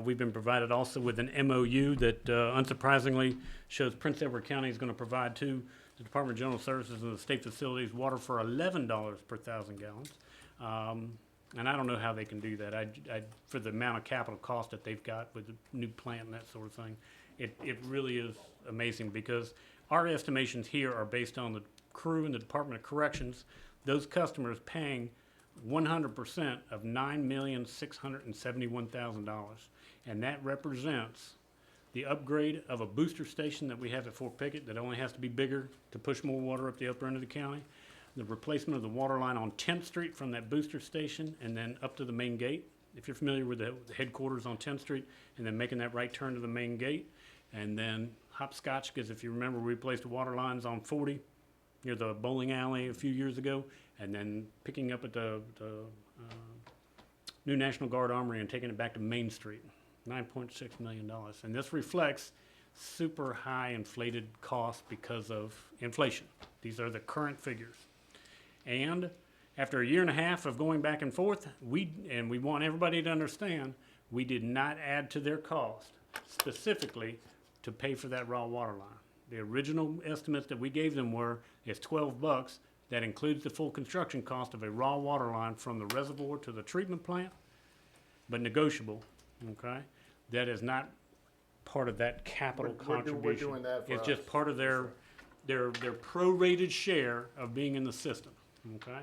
We've been provided also with an MOU that unsurprisingly shows Prince Edward County is going to provide to the Department of General Services and the state facilities water for $11 per 1,000 gallons. And I don't know how they can do that. For the amount of capital cost that they've got with the new plant and that sort of thing, it really is amazing because our estimations here are based on the crew and the Department of Corrections, those customers paying 100% of $9,671,000. And that represents the upgrade of a booster station that we have at Fort Pickett that only has to be bigger to push more water up the upper end of the county, the replacement of the water line on 10th Street from that booster station and then up to the main gate, if you're familiar with the headquarters on 10th Street, and then making that right turn to the main gate, and then hopscotch, because if you remember, we replaced the water lines on 40 near the bowling alley a few years ago, and then picking up at the new National Guard Armory and taking it back to Main Street, $9.6 million. And this reflects super high inflated costs because of inflation. These are the current figures. And after a year and a half of going back and forth, we want everybody to understand, we did not add to their cost specifically to pay for that raw water line. The original estimates that we gave them is $12. That includes the full construction cost of a raw water line from the reservoir to the treatment plant, but negotiable, okay? That is not part of that capital contribution. We're doing that for It's us. just part of their prorated share of being in the system, okay?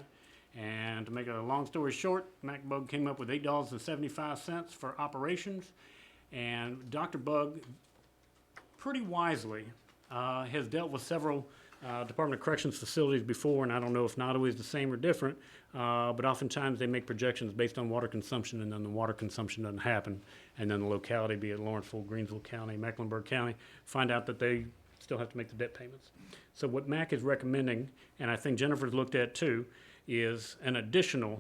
And to make a long story short, MacBug came up with $8.75 for operations, and Dr. Bug, pretty wisely, has dealt with several Department of Corrections facilities before, and I don't know if Nottaway is the same or different, but oftentimes they make projections based on water consumption, and then the water consumption doesn't happen, and then the locality, be it Lawrenceville, Greensville County, Mecklenburg County, find out that they still have to make the debt payments. So what MAC is recommending, and I think Jennifer's looked at too, is an additional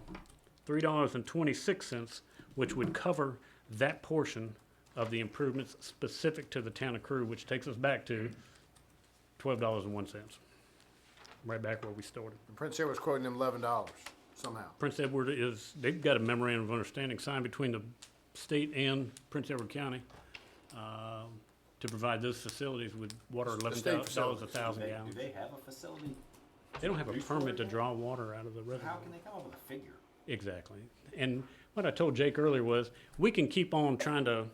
$3.26, which would cover that portion of the improvements specific to the town of Crew, which takes us back to $12.01. right back where we started. Prince Edward's quoting them $11 somehow. Prince Edward they've got a memorandum of understanding signed between the state and Prince Edward County to provide those facilities with water The state $11 a facilities. thousand Do gallons. they have a facility? They don't have a Use permit for to it? draw water out of the How reservoir. can they come up with a figure? Exactly. And what I told Jake earlier was, we can keep on trying to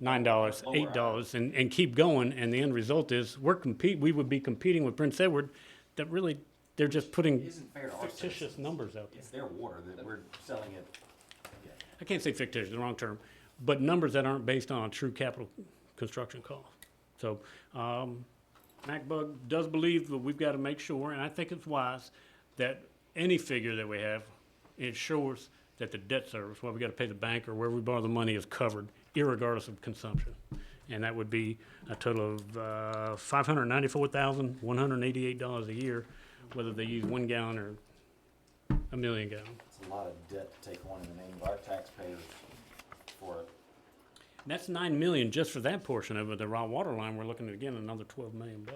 $9, $8 and keep going, and the end result is we would be competing with Prince Edward that really, they're just It putting isn't fair to our fictitious citizens. numbers out there. It's their water that we're selling it. I can't say fictitious, the wrong term, but numbers that aren't based on a true capital construction cost. So, MacBug does believe that we've got to make sure, and I think it's wise, that any figure that we have ensures that the debt service, what we got to pay the bank or where we borrow the money, is covered, irregardless of consumption. And that would be a total of $594,188 a year, whether they use 1 gallon or a million gallons. It's a lot of debt to take on in the name of our taxpayers for it. And that's $9 million just for that portion of it. The raw water line, we're looking at, again, another $12 million. The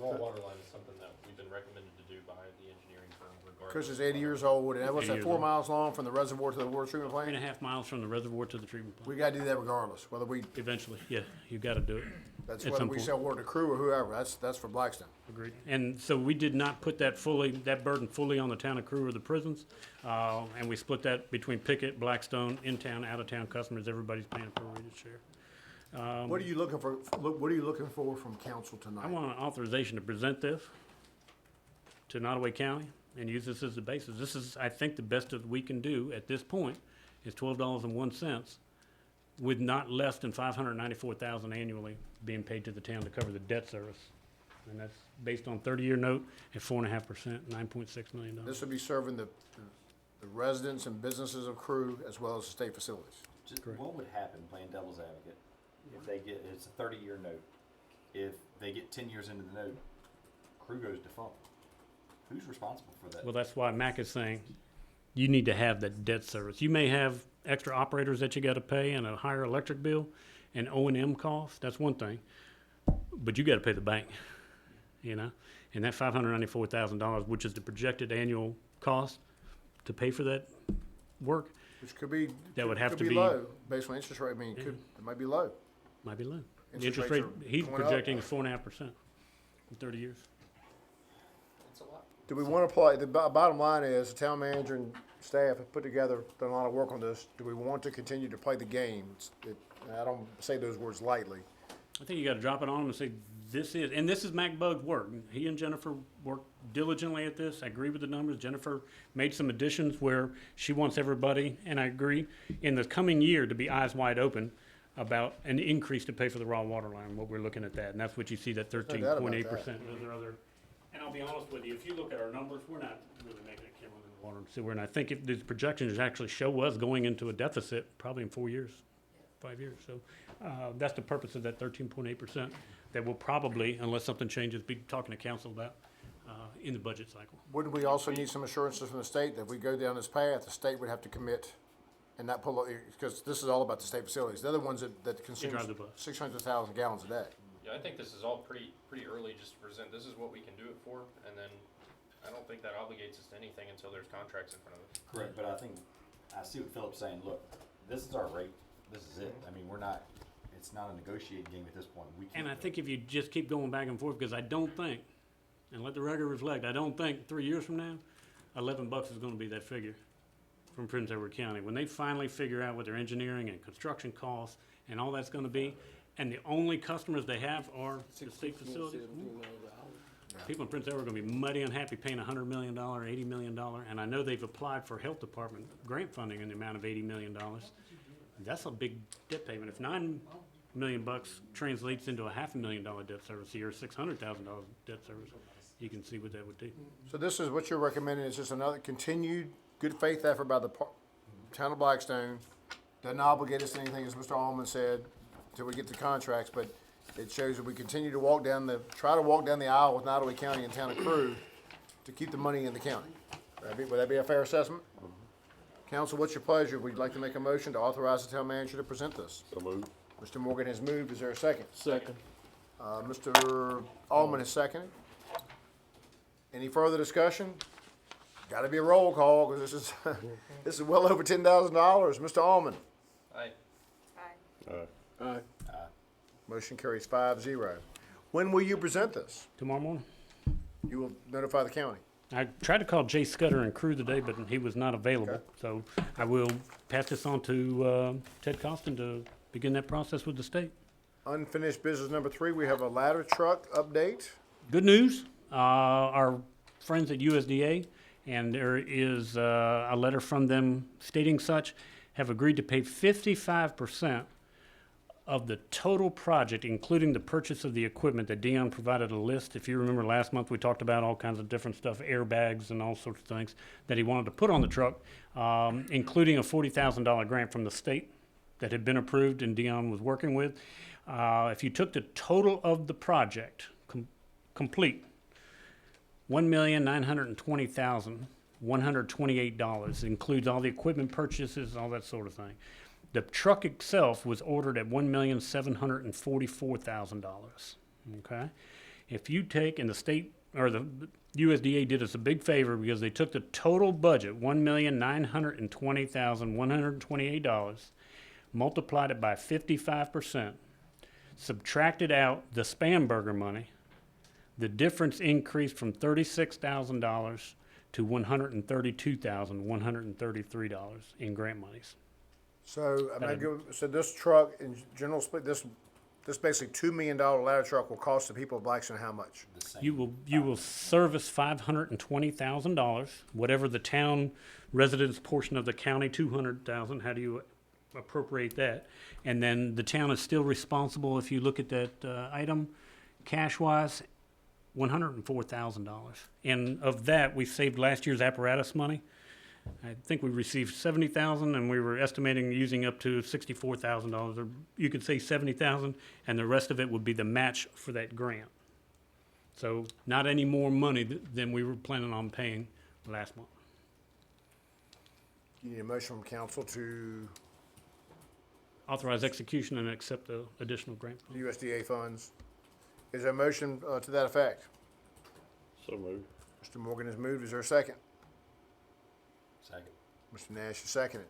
raw water line is something that we've been recommended to do by the engineering firm regardless. Chris is 80 years old, and what's 80 that, years 4 old. miles long from the reservoir to the water treatment plant? 3.5 miles from the reservoir to the treatment plant. We gotta do that regardless, whether we, Eventually, yeah, you gotta do it. that's At whether some we point. sell water to Crew or whoever, that's for Blackstone. Agreed. And so we did not put that burden fully on the town of Crew or the prisons. And we split that between Pickett, Blackstone, in-town, out-of-town customers. Everybody's paying a prorated share. What are you looking for, what are you looking for from council tonight? I want an authorization to present this to Nottaway County and use this as the basis. This is, I think, the best that we can do at this point is $12.01 with not less than $594,000 annually being paid to the town to cover the debt service. And that's based on 30-year note at 4.5%, $9.6 million. This would be serving the residents and businesses of Crew as well as the state facilities. Just Correct. what would happen, playing devil's advocate, if they get, it's a 30-year note, if they get 10 years into the note, Crew goes defunct, who's responsible for that? Well, that's why Mac is saying you need to have that debt service. You may have extra operators that you gotta pay and a higher electric bill and O&M costs, that's one thing. But you gotta pay the bank, you know? And that $594,000, which is the projected annual cost to pay for that work, Which could be, That would have could to be be- low, based on interest rate, I mean, it might be low. might be low. The Interest interest rates rate, are he's going up. projecting is 4.5% in 30 years. It's a lot. Do we want to apply, the bottom line is, the town manager and staff have put together, done a lot of work on this. Do we want to continue to play the game? I don't say those words lightly. I think you gotta drop it on them and say, this is MacBug's work. He and Jennifer worked diligently at this. I agree with the numbers. Jennifer made some additions where she wants everybody, and I agree, in the coming year to be eyes wide open about an increase to pay for the raw water line, what we're looking at that. And that's what you see, that no doubt about 13.8%. Those are other, and I'll be honest with you, if you look at our numbers, we're not really making a killing in the water and sewer. And I think if these projections actually show us going into a deficit probably in 4 years, 5 years. So that's the purpose of that 13.8% that will probably, unless something changes, be talking to council about in the budget cycle. Wouldn't we also need some assurances from the state that if we go down this path, the state would have to commit and not pull, because this is all about the state facilities. The other ones that consume drive the bus. 600,000 gallons a day. Yeah, I think this is all pretty early just to present, this is what we can do it for, and then I don't think that obligates us to anything until there's contracts in front of us. Correct, but I think, I see what Philip's saying, look, this is our rate, this is it, I mean, it's not a negotiating game at this point, we can't. And I think if you just keep going back and forth, because I don't think, and let the record reflect, I don't think 3 years from now, $11 is gonna be that figure from Prince Edward County. When they finally figure out what their engineering and construction costs and all that's gonna be, and the only customers they have are the state facilities, people in Prince Edward are gonna be mighty unhappy paying $100 million, $80 million, and I know they've applied for health department grant funding in the amount of $80 million. That's a big debt payment. If $9 million translates into a $500,000 debt service a year, $600,000 debt service, you can see what that would do. So this is what you're recommending, is just another continued good faith effort by the town of Blackstone. Doesn't obligate us to anything, as Mr. Allman said, until we get to contracts, but it shows that we continue to try to walk down the aisle with Nottaway County and town of Crew to keep the money in the county. Would that be a fair assessment? Council, what's your pleasure? Would you like to make a motion to authorize the town manager to present this? So moved. Mr. Morgan has moved. Is there a second? Second. Mr. Allman has seconded. Any further discussion? Gotta be a roll call, because this is, this is well over $10,000. Mr. Almond? Aye. Aye. Motion carries 5-0. When will you present this? Tomorrow morning. You will notify the county. I tried to call Jay Scudder and crew today, but he was not available. Okay. So I will pass this on to Ted Costin to begin that process with the state. Unfinished business number 3, we have a ladder truck update. Good news, our friends at USDA, and there is a letter from them stating such, have agreed to pay 55% of the total project, including the purchase of the equipment that Dion provided a list. If you remember last month, we talked about all kinds of different stuff, airbags and all sorts of things that he wanted to put on the truck, including a $40,000 grant from the state that had been approved and Dion was working with. If you took the total of the project, complete, $1,920,128, includes all the equipment purchases, all that sort of thing. The truck itself was ordered at $1,744,000. Okay, if you take, and the state or the USDA did us a big favor because they took the total budget, $1,920,128, multiplied it by 55%, subtracted out the spam burger money. The difference increased from $36,000 to $132,133 in grant monies. So, so this truck, in general split, this basically $2 million ladder truck will cost the people of Blackstone how much? The same. You will service $520,000, whatever the town residents portion of the county, $200,000. How do you appropriate that? And then the town is still responsible, if you look at that item, cash-wise, $104,000. And of that, we saved last year's apparatus money. I think we received $70,000, and we were estimating using up to $64,000, or you could say $70,000, and the rest of it would be the match for that grant. So not any more money than we were planning on paying last month. You need a motion from council to Authorize execution and accept the additional grant. the USDA funds. Is there a motion to that effect? So moved. Mr. Morgan has moved. Is there a second? Second. Mr. Nash has seconded.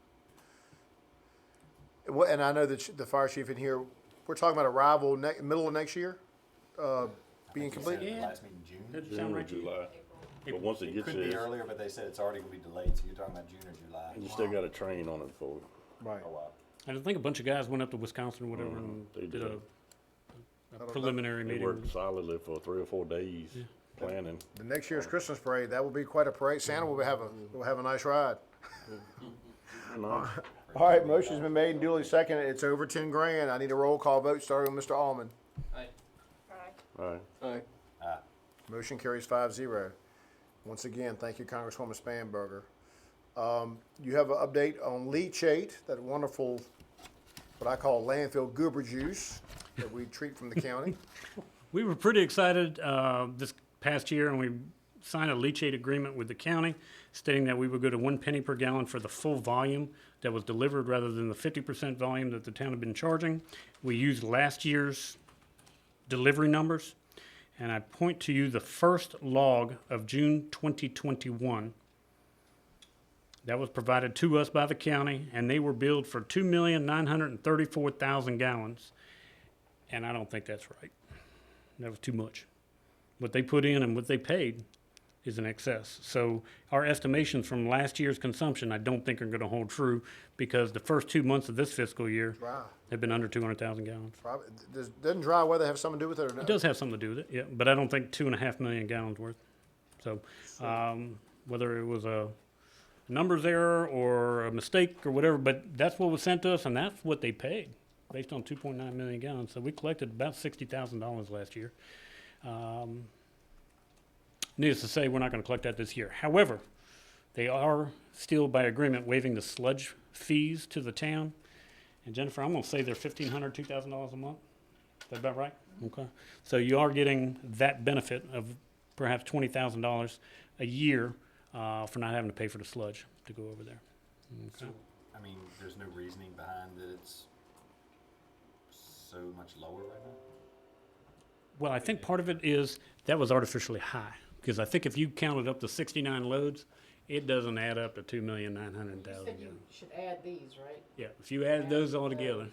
Well, and I know that the fire chief in here, we're talking about arrival middle of next year, being complete? The last meeting in June. Does it June sound or right to you? July. But once it It gets could be there, earlier, but they said it's already gonna be delayed, so you're talking about June or July. you still got to train on it for. Right. Oh, wow. I think a bunch of guys went up to Wisconsin or whatever and they did did. a preliminary They meeting. worked solidly for 3 or 4 days planning. The next year's Christmas parade, that will be quite a parade. Santa will have a nice ride. No, All right, motion's been made and duly seconded. It's over 10 grand. I need a roll call vote starting with Mr. Almond. Aye. all right. Aye. Motion carries 5-0. Once again, thank you, Congresswoman Spanberger. You have an update on leachate, that wonderful, what I call landfill goober juice that we treat from the county. We were pretty excited this past year, and we signed a leachate agreement with the county stating that we would go to 1 penny per gallon for the full volume that was delivered rather than the 50% volume that the town had been charging. We used last year's delivery numbers, and I point to you the first log of June 2021. That was provided to us by the county, and they were billed for 2,934,000 gallons. And I don't think that's right. That was too much. What they put in and what they paid is in excess. So our estimations from last year's consumption, I don't think are gonna hold true, because the first 2 months of this fiscal year Wow. have been under 200,000 gallons. Probably, doesn't dry weather have something to do with it or no? It does have something to do with it, yeah, but I don't think 2.5 million gallons worth. So, whether it was a numbers error or a mistake or whatever, but that's what was sent to us, and that's what they paid, based on 2.9 million gallons. So we collected about $60,000 last year. Needless to say, we're not gonna collect that this year. However, they are still by agreement waiving the sludge fees to the town. And Jennifer, I'm gonna say they're $1,500, $2,000 a month. Is that about right? Okay. So you are getting that benefit of perhaps $20,000 a year for not having to pay for the sludge to go over there. Okay. I mean, there's no reasoning behind that it's so much lower right now? Well, I think part of it is that was artificially high Because I think if you counted up the 69 loads, it doesn't add up to 2,900,000 You said you gallons. should add these, right? Yeah, if you add those all together,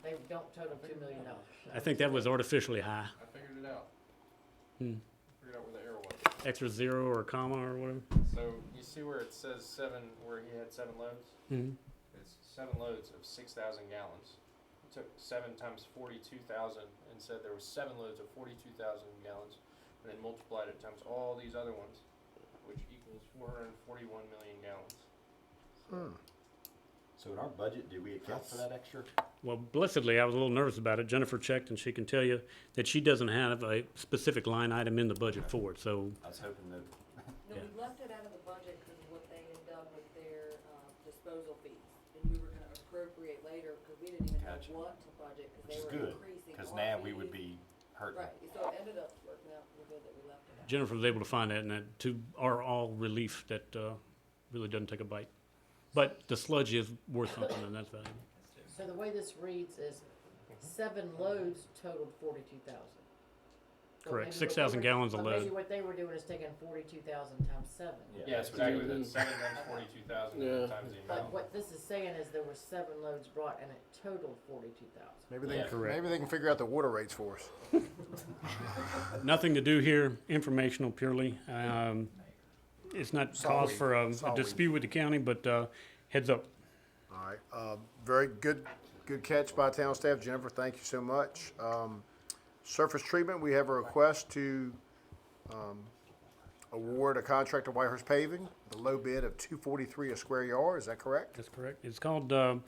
They don't total $2 million. I think that was artificially high. I figured it out. Hmm. Figured out where the error was. Extra zero or a comma or whatever. So you see where it says 7, where he had 7 loads? Mhm. It's 7 loads of 6,000 gallons. He took 7 times 42,000 and said there was 7 loads of 42,000 gallons, and then multiplied it times all these other ones, which equals 441 million gallons. So in our budget, did we account for that extra? Well, blessedly, I was a little nervous about it. Jennifer checked, and she can tell you that she doesn't have a specific line item in the budget for it. So I was hoping that, No, Yeah. we left it out of the budget because of what they had done with their, disposal fees. And we were gonna appropriate later, because we didn't even Gotcha. know what to budget, which is because they were good, increasing. because our now we would fees. be hurting. Right, so it ended up working out real good that we left it out. Jennifer was able to find that, and that to our all relief, that really doesn't take a bite. But the sludge is worth something, and that's valuable. So the way this reads is 7 loads totaled 42,000. Correct, 6,000 gallons a Maybe load. what they were doing is taking 42,000 times 7. Yeah, that's it's what exactly you- that. 7 times 42,000 Yeah. times the But amount. what this is saying is there were 7 loads brought and it totaled 42,000. Maybe they, Yeah. can, Correct. maybe they can figure out the water rates for us. Nothing to do here, informational purely. It's not cause for a Solid. dispute with the county, but heads up. All right, very good catch by town staff. Jennifer, thank you so much. Surface treatment, we have a request to award a contract to Whitehurst Paving, the low bid of $243 a square yard, is that correct? That's correct. It's called a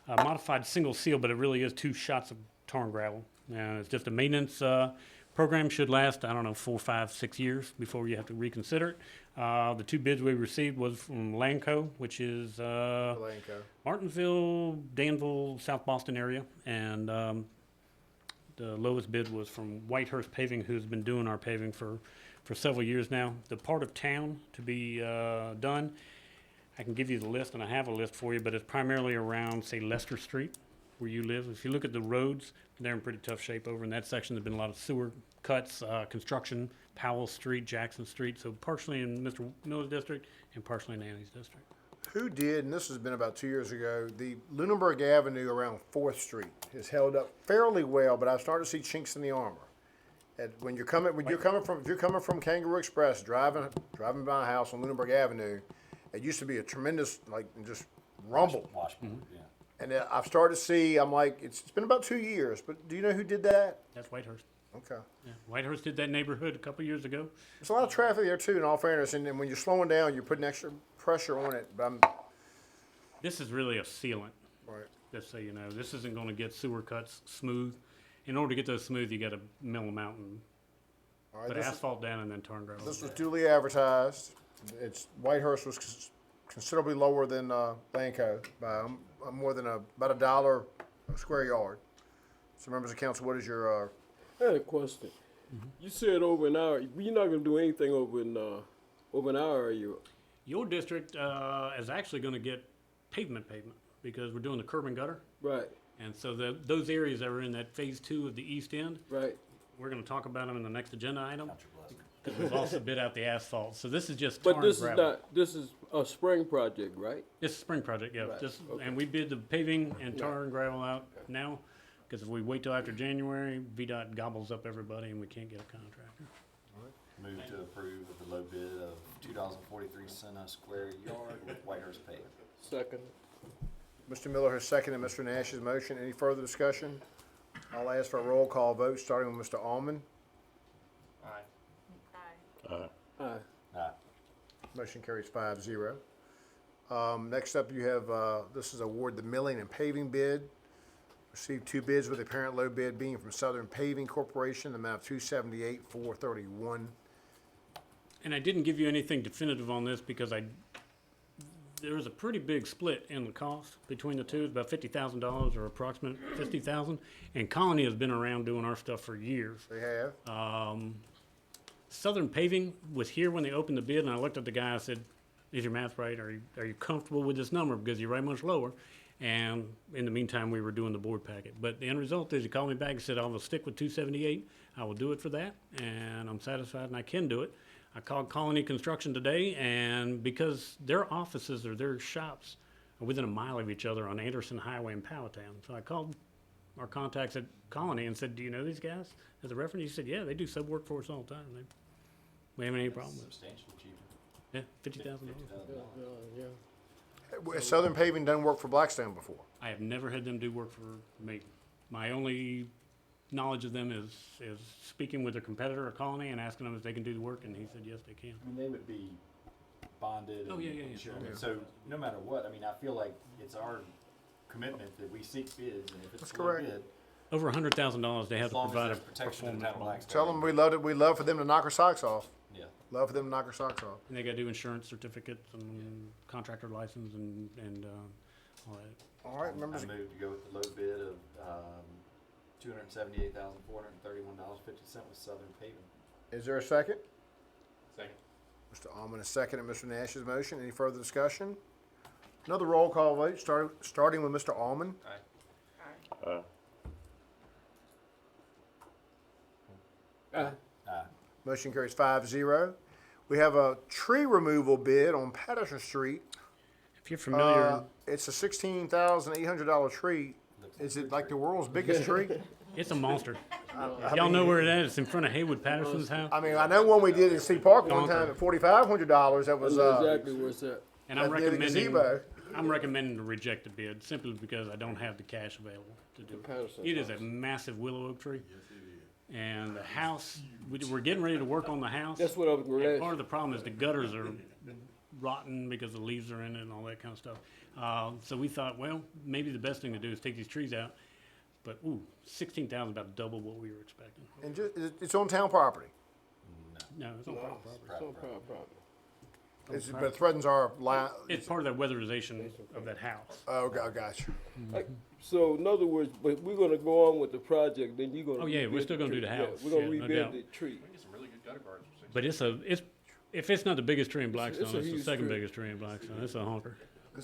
modified single seal, but it really is 2 shots of tar and gravel. And it's just a maintenance program, should last, I don't know, 4, 5, 6 years before you have to reconsider it. The 2 bids we received was from Lanco, which is Blanco. Martinsville, Danville, South Boston area. And the lowest bid was from Whitehurst Paving, who's been doing our paving for several years now. The part of town to be done, I can give you the list, and I have a list for you, but it's primarily around, say, Leicester Street, where you live. If you look at the roads, they're in pretty tough shape over in that section. There's been a lot of sewer cuts, construction, Powell Street, Jackson Street, so partially in Mr. Miller's district and partially in Annie's district. Who did, and this has been about 2 years ago, the Lunenburg Avenue around 4th Street has held up fairly well, but I've started to see chinks in the armor. And when you're coming from Kangaroo Express, driving by a house on Lunenburg Avenue, it used to be a tremendous, like, just rumble. Washboard, yeah. And I've started to see, I'm like, it's been about 2 years, but do you know who did that? That's Whitehurst. Okay. Yeah. Whitehurst did that neighborhood a couple years ago. There's a lot of traffic there too, in all fairness, and when you're slowing down, you're putting extra pressure on it, but This is really a sealant, right. just so you know. This isn't gonna get sewer cuts smooth. In order to get those smooth, you gotta mill them out and All right, put this is- asphalt down and then tar and gravel. This was duly advertised. Whitehurst was considerably lower than Lanco by more than about $1 a square yard. So members of council, what is your, I had a question. You said over in our, you're not gonna do anything over in our area. Your district is actually gonna get pavement because we're doing the curb and gutter. Right, And so those areas that are in that phase 2 of the east end, right. we're gonna talk about them in the next agenda item. Count your blessings. Because we've also bid out the asphalt. So this is just tar But and this is gravel. not, this is a spring project, right? It's a spring project, yeah. Right, Just, okay. and we bid the paving and tar and gravel out now, because if we wait till after January, VDOT gobbles up everybody and we can't get a contractor. Move to approve of the low bid of $2.43 a square yard with Whitehurst paving. Second. Mr. Miller has seconded Mr. Nash's motion. Any further discussion? I'll ask for a roll call vote, starting with Mr. Almond. Aye. Aye. Aye. Motion carries 5-0. Next up, you have, this is award the milling and paving bid. Received 2 bids with the apparent low bid being from Southern Paving Corporation, the amount of $278,431. And I didn't give you anything definitive on this because there was a pretty big split in the cost between the two, about $50,000 or approximate $50,000. And Colony has been around doing our stuff for years. They have. Southern Paving was here when they opened the bid, and I looked at the guy. I said, "Is your math right? Are you comfortable with this number? Because you're right much lower." And in the meantime, we were doing the board packet. But the end result is, he called me back and said, "I will stick with 278. I will do it for that, and I'm satisfied, and I can do it." I called Colony Construction today, and because their offices or their shops are within a mile of each other on Anderson Highway in Powhatan, so I called our contacts at Colony and said, "Do you know these guys?" As a reference, he said, "Yeah, they do sub work for us all the time. We haven't any problem with it." Substantially cheaper. Yeah, $50,000. Southern Paving done work for Blackstone before. I have never had them do work for me. My only knowledge of them is speaking with their competitor, Colony, and asking them if they can do the work, and he said yes, they can. I mean, they would be bonded Oh, and yeah, yeah, yeah. insured. Yeah. So no matter what, I mean, I feel like it's our commitment that we seek bids, and if it's That's a low correct. bid, Over $100,000 they have as to long as provide there's a protection in the performance town of bond. Blackstone. Tell them we love for them to knock our socks off. Yeah. Love for them to knock our socks off. And they gotta do insurance certificates and contractor license and all that. All right, I members. moved to go with the low bid of $278,431.50 with Southern Paving. Is there a second? Second. Mr. Almond is second and Mr. Nash's motion. Any further discussion? Another roll call vote, starting with Mr. Almond. Aye. Motion carries 5-0. We have a tree removal bid on Patterson Street. If you're familiar, It's a $16,800 tree. Is it like the world's biggest tree? it's a monster. Y'all know where it is. It's in front of Haywood Patterson's house. I mean, I know one we did in City Park one time at $4,500. That I was, know exactly where it's at. And I'm that did a recommending, gazebo. I'm recommending to reject the bid simply because I don't have the cash available to do it. Patterson's It is a house. massive willow oak tree. And the house, we're getting ready to work on the house. That's what I was And gonna part ask. of the problem is the gutters are rotten because the leaves are in it and all that kind of stuff. So we thought, well, maybe the best thing to do is take these trees out. But, 16,000, about double what we were expecting. and it's on town property. No, it's on private property. It's on private property. But it threatens our It's part of that weatherization of that house. Oh, gotcha. So in other words, but we're gonna go on with the project, then you're gonna. Oh, yeah, we're rebuild still the gonna do tree. the Yeah, house. We're gonna Yeah, no rebuild doubt. the tree. We get some really good gutter guards for 60. But if it's not the biggest tree in Blackstone, a it's the huge second tree. biggest tree in Blackstone. It's a honker. I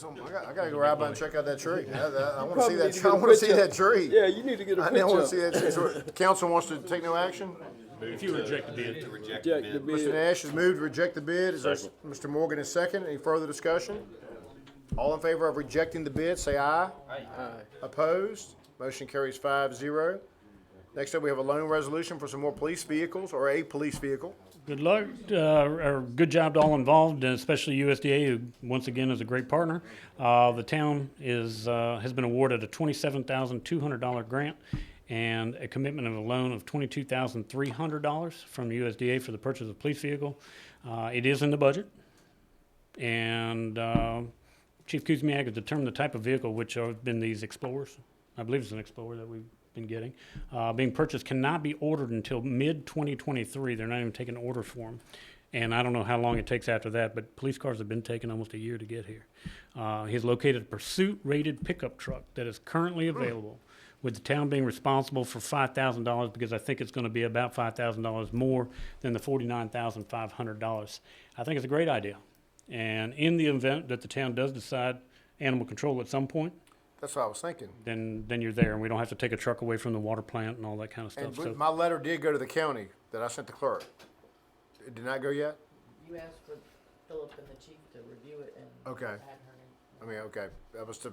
gotta go out by and check out that tree. I want to see Probably need that. to I get a want to see picture. that tree. Yeah, you need to get a I picture. want to of see it. that tree. So, the council wants to take no action. If you reject the bid, To reject Jack, the the bid. Mr. bid. Nash has moved to reject the bid. Is there, Second. Mr. Morgan is second. Any further discussion? All in favor of rejecting the bid, say aye. Aye. Opposed? Motion carries 5-0. Next up, we have a loan resolution for some more police vehicles, or a police vehicle. good luck, or good job to all involved, and especially USDA, who once again is a great partner. The town has been awarded a $27,200 grant and a commitment of a loan of $22,300 from USDA for the purchase of a police vehicle. It is in the budget, and Chief Kuzmiak has determined the type of vehicle, which have been these Explorers. I believe it's an Explorer that we've been getting. Being purchased cannot be ordered until mid-2023. They're not even taking orders for them. And I don't know how long it takes after that, but police cars have been taking almost a year to get here. He's located a pursuit-rated pickup truck that is currently available, with the town being responsible for $5,000 because I think it's going to be about $5,000 more than the $49,500. I think it's a great idea. And in the event that the town does decide animal control at some point, That's what I was thinking. then you're there, and we don't have to take a truck away from the water plant and all that kind of And stuff. So my letter did go to the county that I sent the clerk. It did not go yet? You asked for Philip and the chief to review it and. Okay. I hadn't heard I mean, okay, that was for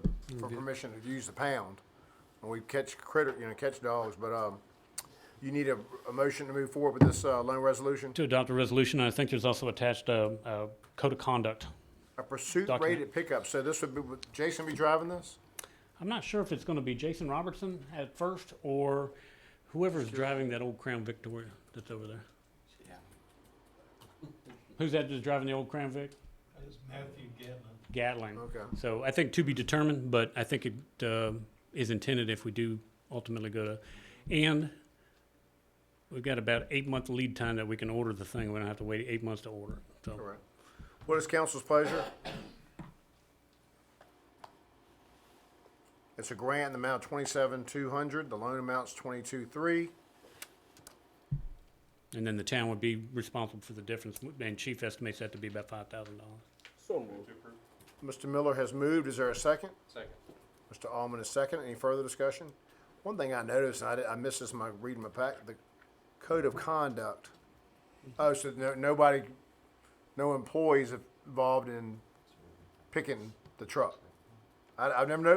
permission to use the pound. And we catch catch dogs, but, you need a motion to move forward with this, loan resolution? to adopt a resolution, I think there's also attached a code of conduct. A pursuit-rated pickup, so this would be, would Jason be driving this? I'm not sure if it's gonna be Jason Robertson at first, or whoever's driving that old Crown Victoria that's over there. Yeah. Who's that that's driving the old Crown Vic? It's Matthew Gatlin. Gatling. Okay. So I think to be determined, but I think it is intended if we do ultimately go to, and we've got about 8-month lead time that we can order the thing. We don't have to wait 8 months to order it. So Correct. What is council's pleasure? It's a grant in the amount of $27,200. The loan amount's $22,300. and then the town would be responsible for the difference, and chief estimates that to be about $5,000. So moved. Mr. Miller has moved. Is there a second? Second. Mr. Almond is second. Any further discussion? One thing I noticed, I missed this in my reading my pack, the code of conduct. Oh, so nobody no employees involved in picking the truck. I've never noticed